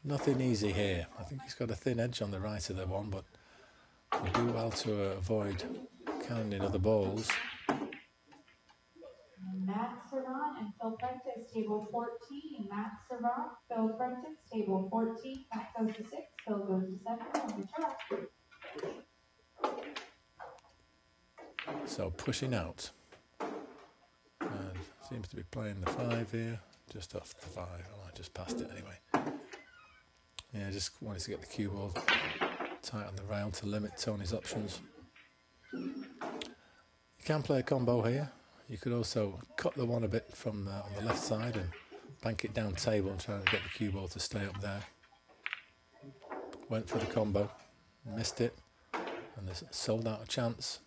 nothing easy here. I think he's got a thin edge on the right of the one, but we do well to avoid counting other balls. Matt Servant and Phil Prentice, table 14. Matt Servant, Phil Prentice, table 14. Matt goes to 6, Phil goes to 7 on the track. So pushing out. And seems to be playing the 5 here, just off the 5. Oh, I just passed it anyway. Yeah, just wanted to get the cue ball tight on the rail to limit Tony's options. You can play a combo here. You could also cut the one a bit from on the left side and bank it down table and try and get the cue ball to stay up there. Went for the combo, missed it, and there's sold out a chance.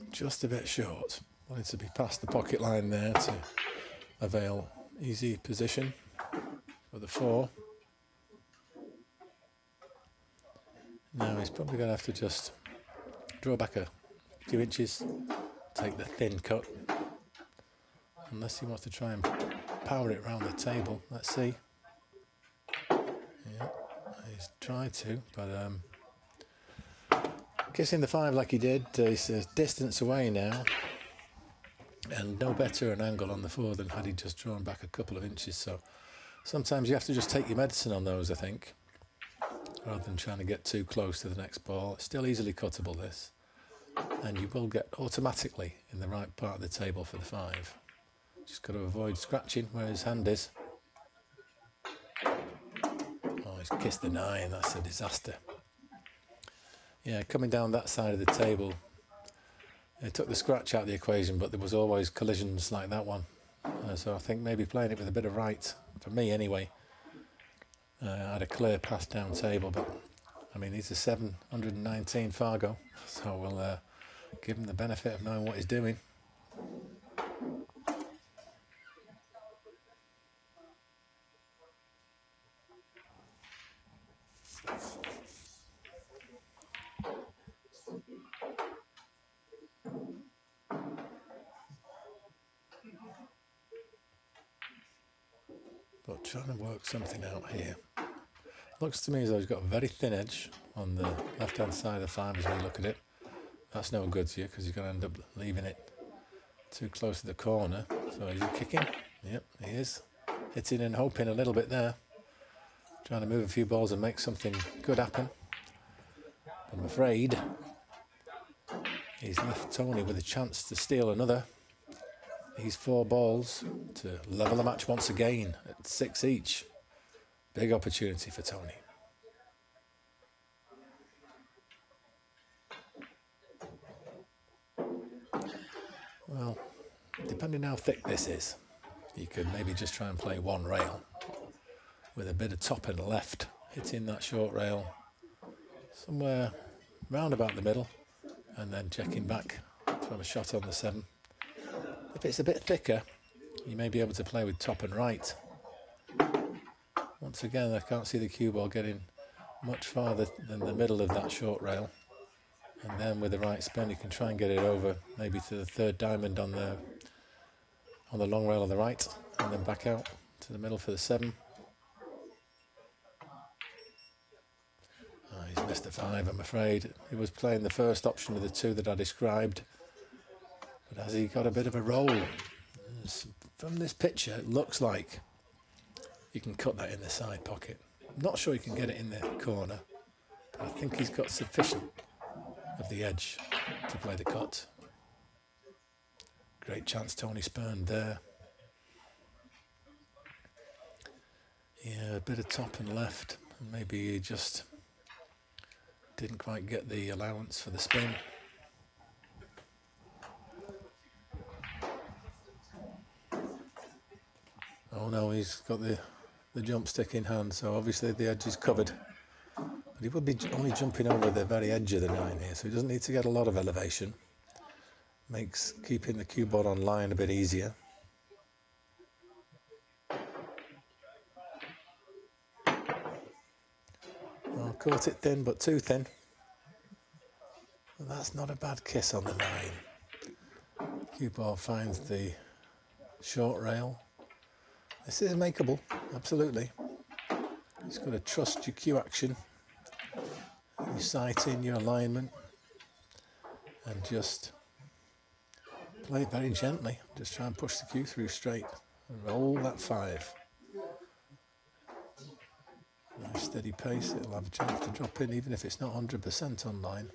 Just a bit short. Wanted to be past the pocket line there to avail easy position for the 4. Now he's probably going to have to just draw back a few inches, take the thin cut, unless he wants to try and power it around the table. Let's see. Yeah, he's tried to, but kissing the 5 like he did, he's a distance away now, and no better an angle on the 4 than had he just drawn back a couple of inches. So sometimes you have to just take your medicine on those, I think, rather than trying to get too close to the next ball. It's still easily cuttable, this, and you will get automatically in the right part of the table for the 5. Just got to avoid scratching where his hand is. Oh, he's kissed the 9. That's a disaster. Yeah, coming down that side of the table, it took the scratch out of the equation, but there was always collisions like that one. So I think maybe playing it with a bit of right, for me anyway, I had a clear pass down table, but I mean, he's a 719 Fargo, so we'll give him the benefit of knowing what he's doing. But trying to work something out here. Looks to me as though he's got a very thin edge on the left-hand side of the 5 as we look at it. That's no good to you because you're going to end up leaving it too close to the corner. So is he kicking? Yep, he is. Hitting and hoping a little bit there. Trying to move a few balls and make something good happen. But I'm afraid he's left Tony with a chance to steal another. These 4 balls to level the match once again at 6 each. Big opportunity for Tony. Well, depending how thick this is, you could maybe just try and play one rail with a bit of top and left, hitting that short rail somewhere round about the middle, and then checking back from a shot on the 7. If it's a bit thicker, you may be able to play with top and right. Once again, I can't see the cue ball getting much farther than the middle of that short rail. And then with the right spin, you can try and get it over, maybe to the 3rd diamond on the long rail on the right, and then back out to the middle for the 7. Oh, he's missed the 5, I'm afraid. He was playing the first option of the 2 that I described. But has he got a bit of a roll? From this picture, it looks like you can cut that in the side pocket. I'm not sure you can get it in the corner, but I think he's got sufficient of the edge to play the cut. Great chance Tony spurned there. Yeah, a bit of top and left, and maybe he just Didn't quite get the allowance for the spin. Oh no, he's got the jump stick in hand, so obviously the edge is covered. But he would be only jumping over the very edge of the 9 here, so he doesn't need to get a lot of elevation. Makes keeping the cue ball on line a bit easier. Oh, caught it thin, but too thin. But that's not a bad kiss on the 9. Cue ball finds the short rail. This is makeable, absolutely. You've got to trust your cue action, your sighting, your alignment, and just play it very gently. Just try and push the cue through straight and roll that 5. Nice steady pace, it'll have a chance to drop in even if it's not 100% on line.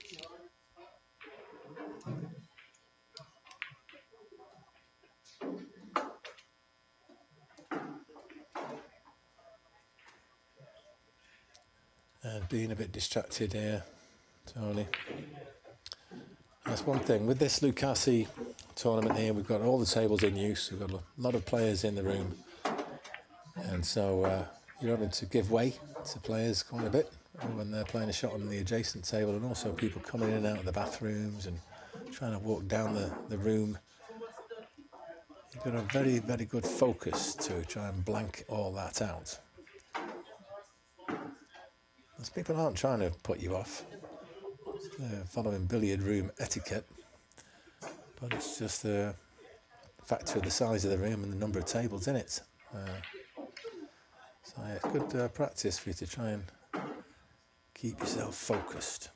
And being a bit distracted here, Tony. That's one thing. With this Lucasi tournament here, we've got all the tables in use. We've got a lot of players in the room. And so you're having to give way to players quite a bit when they're playing a shot on the adjacent table, and also people coming in and out of the bathrooms and trying to walk down the room. You've got a very, very good focus to try and blank all that out. As people aren't trying to put you off. They're following billiard room etiquette. But it's just a factor of the size of the room and the number of tables in it. So yeah, good practice for you to try and keep yourself focused.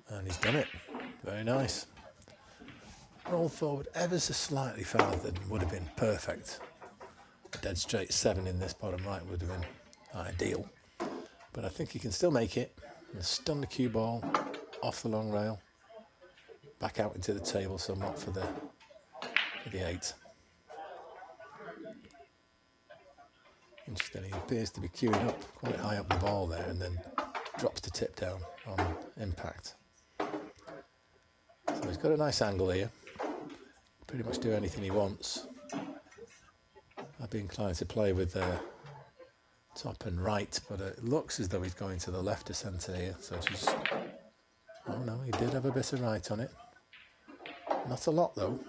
And he's done it. Very nice. Roll forward ever so slightly farther than would have been perfect. A dead straight 7 in this bottom right would have been ideal. But I think he can still make it and stun the cue ball off the long rail, back out into the table somewhat for the 8. Interesting, he appears to be queuing up quite high up the ball there and then drops the tip down on impact. So he's got a nice angle here. Pretty much do anything he wants. I'd be inclined to play with top and right, but it looks as though he's going to the left of centre here. So just, oh no, he did have a bit of right on it. Not a lot though.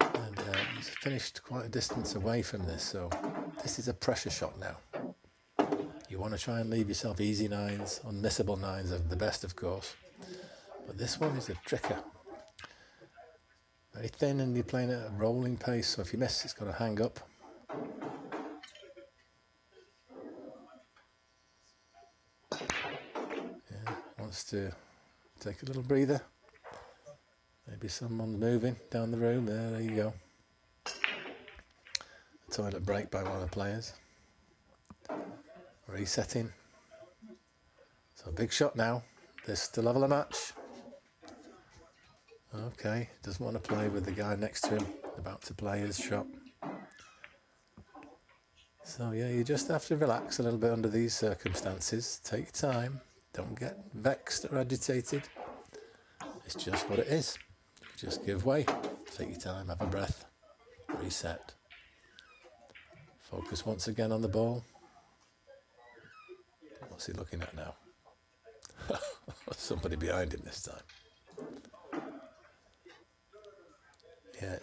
And he's finished quite a distance away from this, so this is a pressure shot now. You want to try and leave yourself easy 9s, unmissable 9s are the best of course. But this one is a tricker. Very thin and you're playing at a rolling pace, so if you miss it's got to hang up. Yeah, wants to take a little breather. Maybe someone's moving down the room. There you go. A toilet break by one of the players. Resetting. So big shot now. This to level a match. Okay, doesn't want to play with the guy next to him, about to play his shot. So yeah, you just have to relax a little bit under these circumstances. Take your time, don't get vexed or agitated. It's just what it is. Just give way, take your time, have a breath, reset. Focus once again on the ball. What's he looking at now? Somebody behind him this time. Yeah,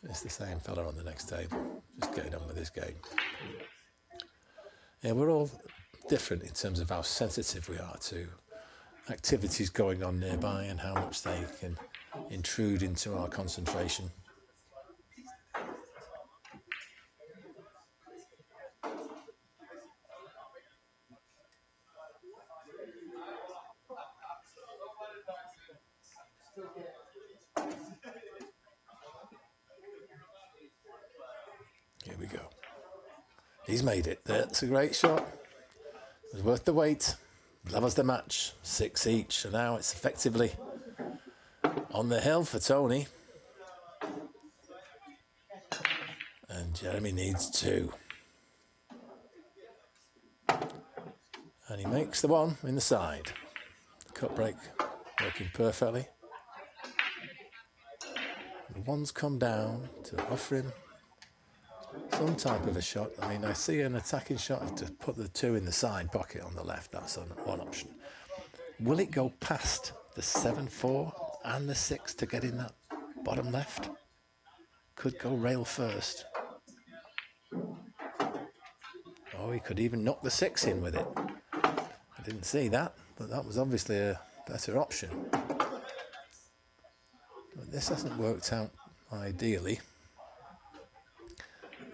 it's the same fella on the next table, just getting on with his game. Yeah, we're all different in terms of how sensitive we are to activities going on nearby and how much they can intrude into our concentration. Here we go. He's made it. That's a great shot. It was worth the wait. Levels the match. 6 each. So now it's effectively on the hill for Tony. And And Jeremy needs 2. And he makes the 1 in the side. The cut break working perfectly. The 1's come down to offer him some type of a shot. I mean, I see an attacking shot to put the 2 in the side pocket on the left. That's one option. Will it go past the 7-4 and the 6 to get in that bottom left? Could go rail first. Oh, he could even knock the 6 in with it. I didn't see that, but that was obviously a better option. But this hasn't worked out ideally.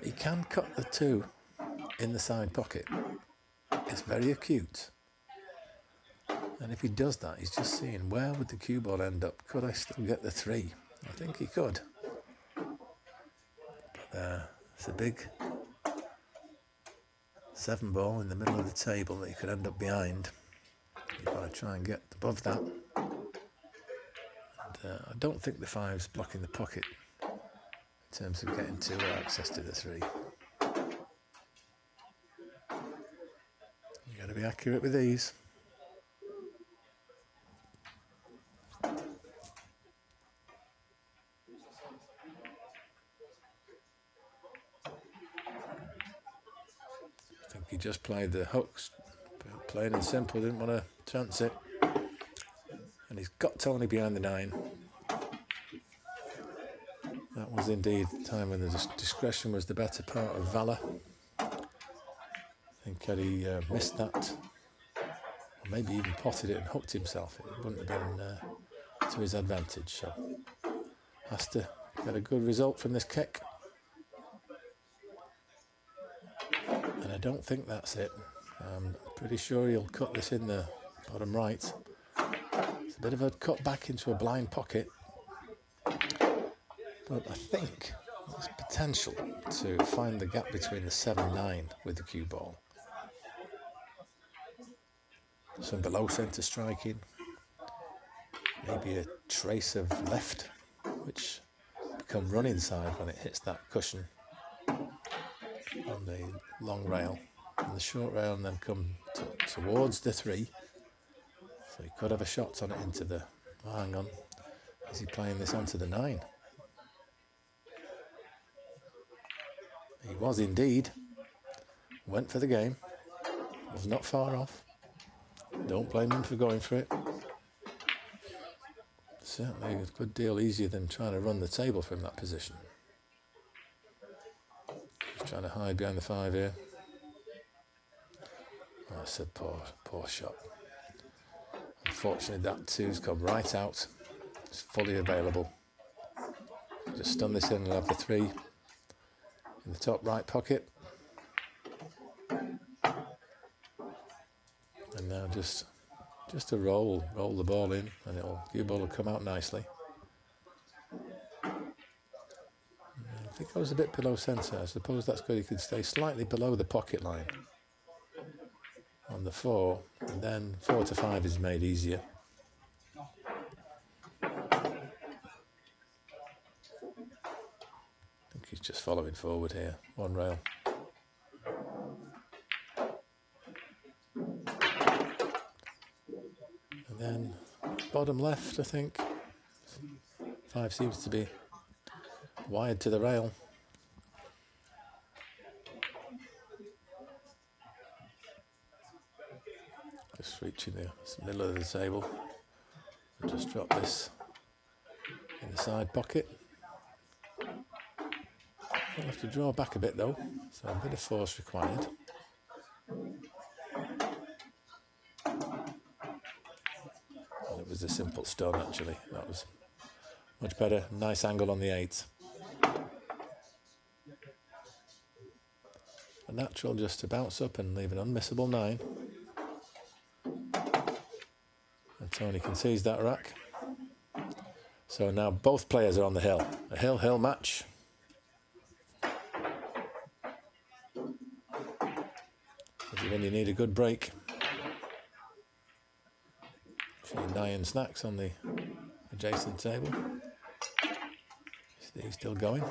He can cut the 2 in the side pocket. It's very acute. And if he does that, he's just seeing where would the cue ball end up? Could I still get the 3? I think he could. But it's a big 7 ball in the middle of the table that he could end up behind. You've got to try and get above that. And I don't think the 5's blocking the pocket in terms of getting to access to the 3. You've got to be accurate with these. I think he just played the hooks, plain and simple, didn't want to chance it. And he's got Tony behind the 9. That was indeed the time when the discretion was the better part of valour. I think had he missed that, or maybe even potted it and hooked himself, it wouldn't have been to his advantage. So has to get a good result from this kick. And I don't think that's it. I'm pretty sure he'll cut this in the bottom right. It's a bit of a cut back into a blind pocket. But I think there's potential to find the gap between the 7-9 with the cue ball. Some below centre striking. Maybe a trace of left, which become running side when it hits that cushion on the long rail. And the short rail and then come towards the 3. So he could have a shot on it into the... Oh, hang on. Is he playing this onto the 9? He was indeed. Went for the game. Was not far off. Don't blame him for going for it. Certainly a good deal easier than trying to run the table from that position. Just trying to hide behind the 5 here. Oh, that's a poor shot. Unfortunately, that 2's come right out. It's fully available. Just stun this in and have the 3 in the top right pocket. And now just to roll the ball in, and cue ball will come out nicely. I think I was a bit below centre. I suppose that's good. He could stay slightly below the pocket line on the 4, and then 4 to 5 is made easier. I think he's just following forward here, 1 rail. And then bottom left, I think. 5 seems to be wired to the rail. Just reaching the middle of the table. I'll just drop this in the side pocket. I'll have to draw back a bit though, so a bit of force required. And it was a simple stun actually. That was much better. Nice angle on the 8. A natural just to bounce up and leave an unmissable 9. And Tony can seize that rack. So now both players are on the hill. A hill-hill match. When you need a good break. A few Nyan snacks on the adjacent table. He's still going.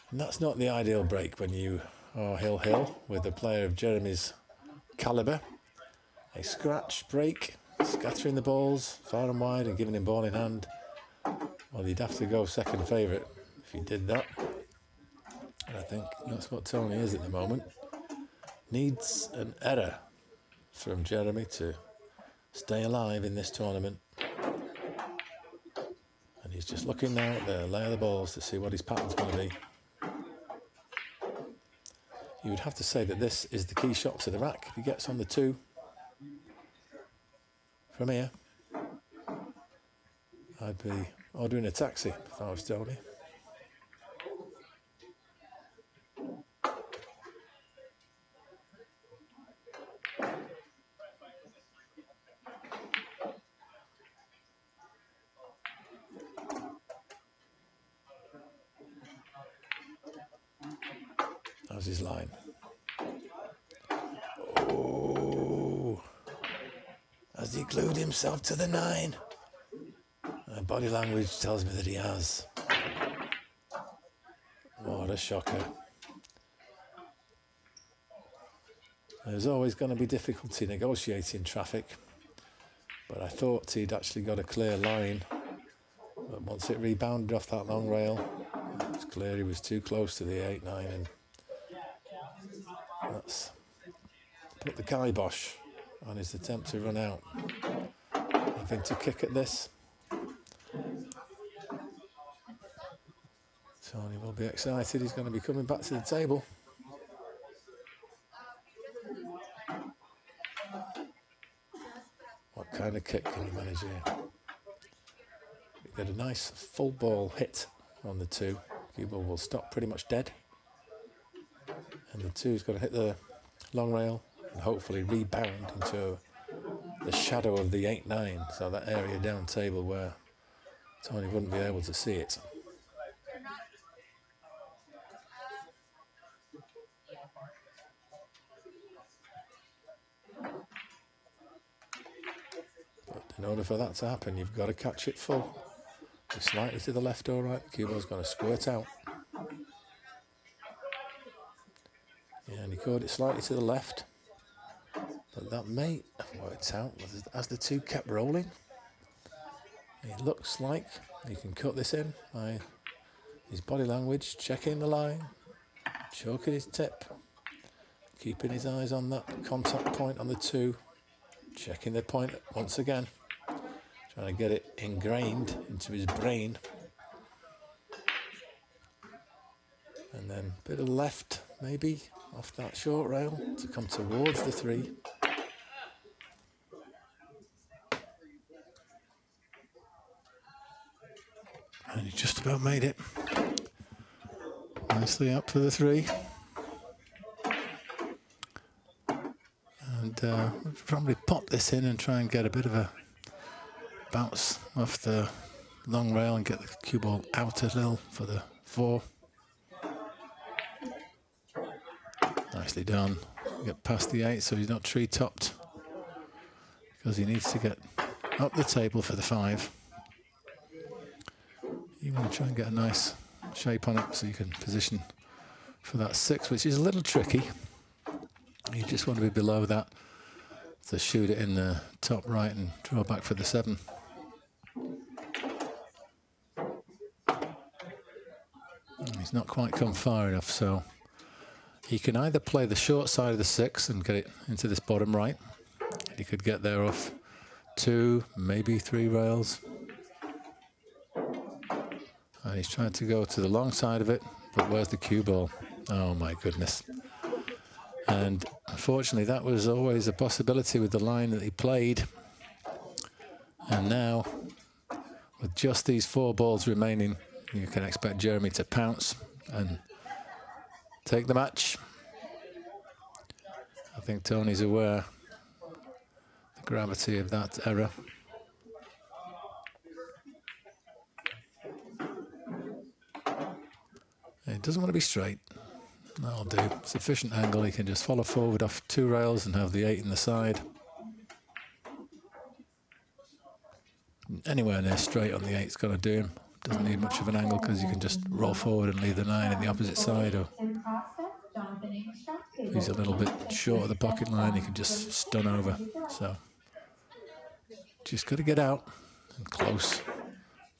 And that's not the ideal break when you are hill-hill with a player of Jeremy's calibre. A scratch break, scattering the balls far and wide and giving him ball in hand. Well, you'd have to go second favourite if you did that. And I think that's what Tony is at the moment. Needs an error from Jeremy to stay alive in this tournament. And he's just looking now at the lay of the balls to see what his pattern's going to be. You would have to say that this is the key shot to the rack. If he gets on the 2 from here, I'd be ordering a taxi if I was Tony. How's his line? Oh, has he glued himself to the 9? Body language tells me that he has. What a shocker. There's always going to be difficulty negotiating traffic, but I thought he'd actually got a clear line. But once it rebounded off that long rail, it was clear he was too close to the 8-9, and that's put the kibosh on his attempt to run out. Having to kick at this. Tony will be excited. He's going to be coming back to the table. What kind of kick can you manage here? You get a nice full ball hit on the 2. Cue ball will stop pretty much dead. And the 2's got to hit the long rail and hopefully rebound into the shadow of the 8-9. So that area down table where Tony wouldn't be able to see it. In order for that to happen, you've got to catch it full. It's slightly to the left or right. The cue ball's going to squirt out. Yeah, and he caught it slightly to the left. But that may have worked out as the 2 kept rolling. It looks like he can cut this in by his body language, checking the line, choking his tip, keeping his eyes on that contact point on the 2, checking the point once again. Trying to get it ingrained into his brain. And then a bit of left, maybe, off that short rail to come towards the 3. And he just about made it. Nicely up for the 3. And we'll probably pop this in and try and get a bit of a bounce off the long rail and get the cue ball out a little for the 4. Nicely done. Get past the 8 so he's not tree topped, because he needs to get up the table for the 5. You want to try and get a nice shape on it so you can position for that 6, which is a little tricky. You just want to be below that to shoot it in the top right and draw back for the 7. He's not quite come far enough, so he can either play the short side of the 6 and get it into this bottom right. He could get there off 2, maybe 3 rails. And he's trying to go to the long side of it, but where's the cue ball? Oh my goodness. And unfortunately that was always a possibility with the line that he played. And now, with just these 4 balls remaining, you can expect Jeremy to pounce and take the match. I think Tony's aware of the gravity of that error. He doesn't want to be straight. That'll do. Sufficient angle. He can just follow forward off 2 rails and have the 8 in the side. Anywhere near straight on the 8's going to do him. Doesn't need much of an angle because you can just roll forward and leave the 9 in the opposite side, or if he's a little bit short of the pocket line, you can just stun over. So just got to get out and close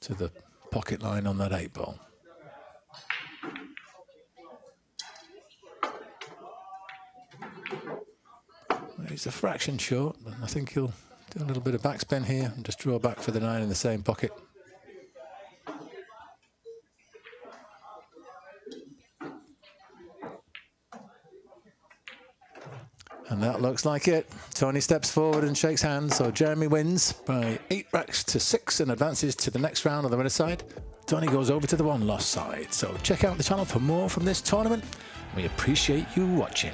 to the pocket line on that 8-ball. He's a fraction short, but I think he'll do a little bit of backspin here and just draw back for the 9 in the same pocket. And that looks like it. Tony steps forward and shakes hands. So Jeremy wins by 8 racks to 6 and advances to the next round on the winner's side. Tony goes over to the 1-loss side. So check out the channel for more from this tournament. We appreciate you watching.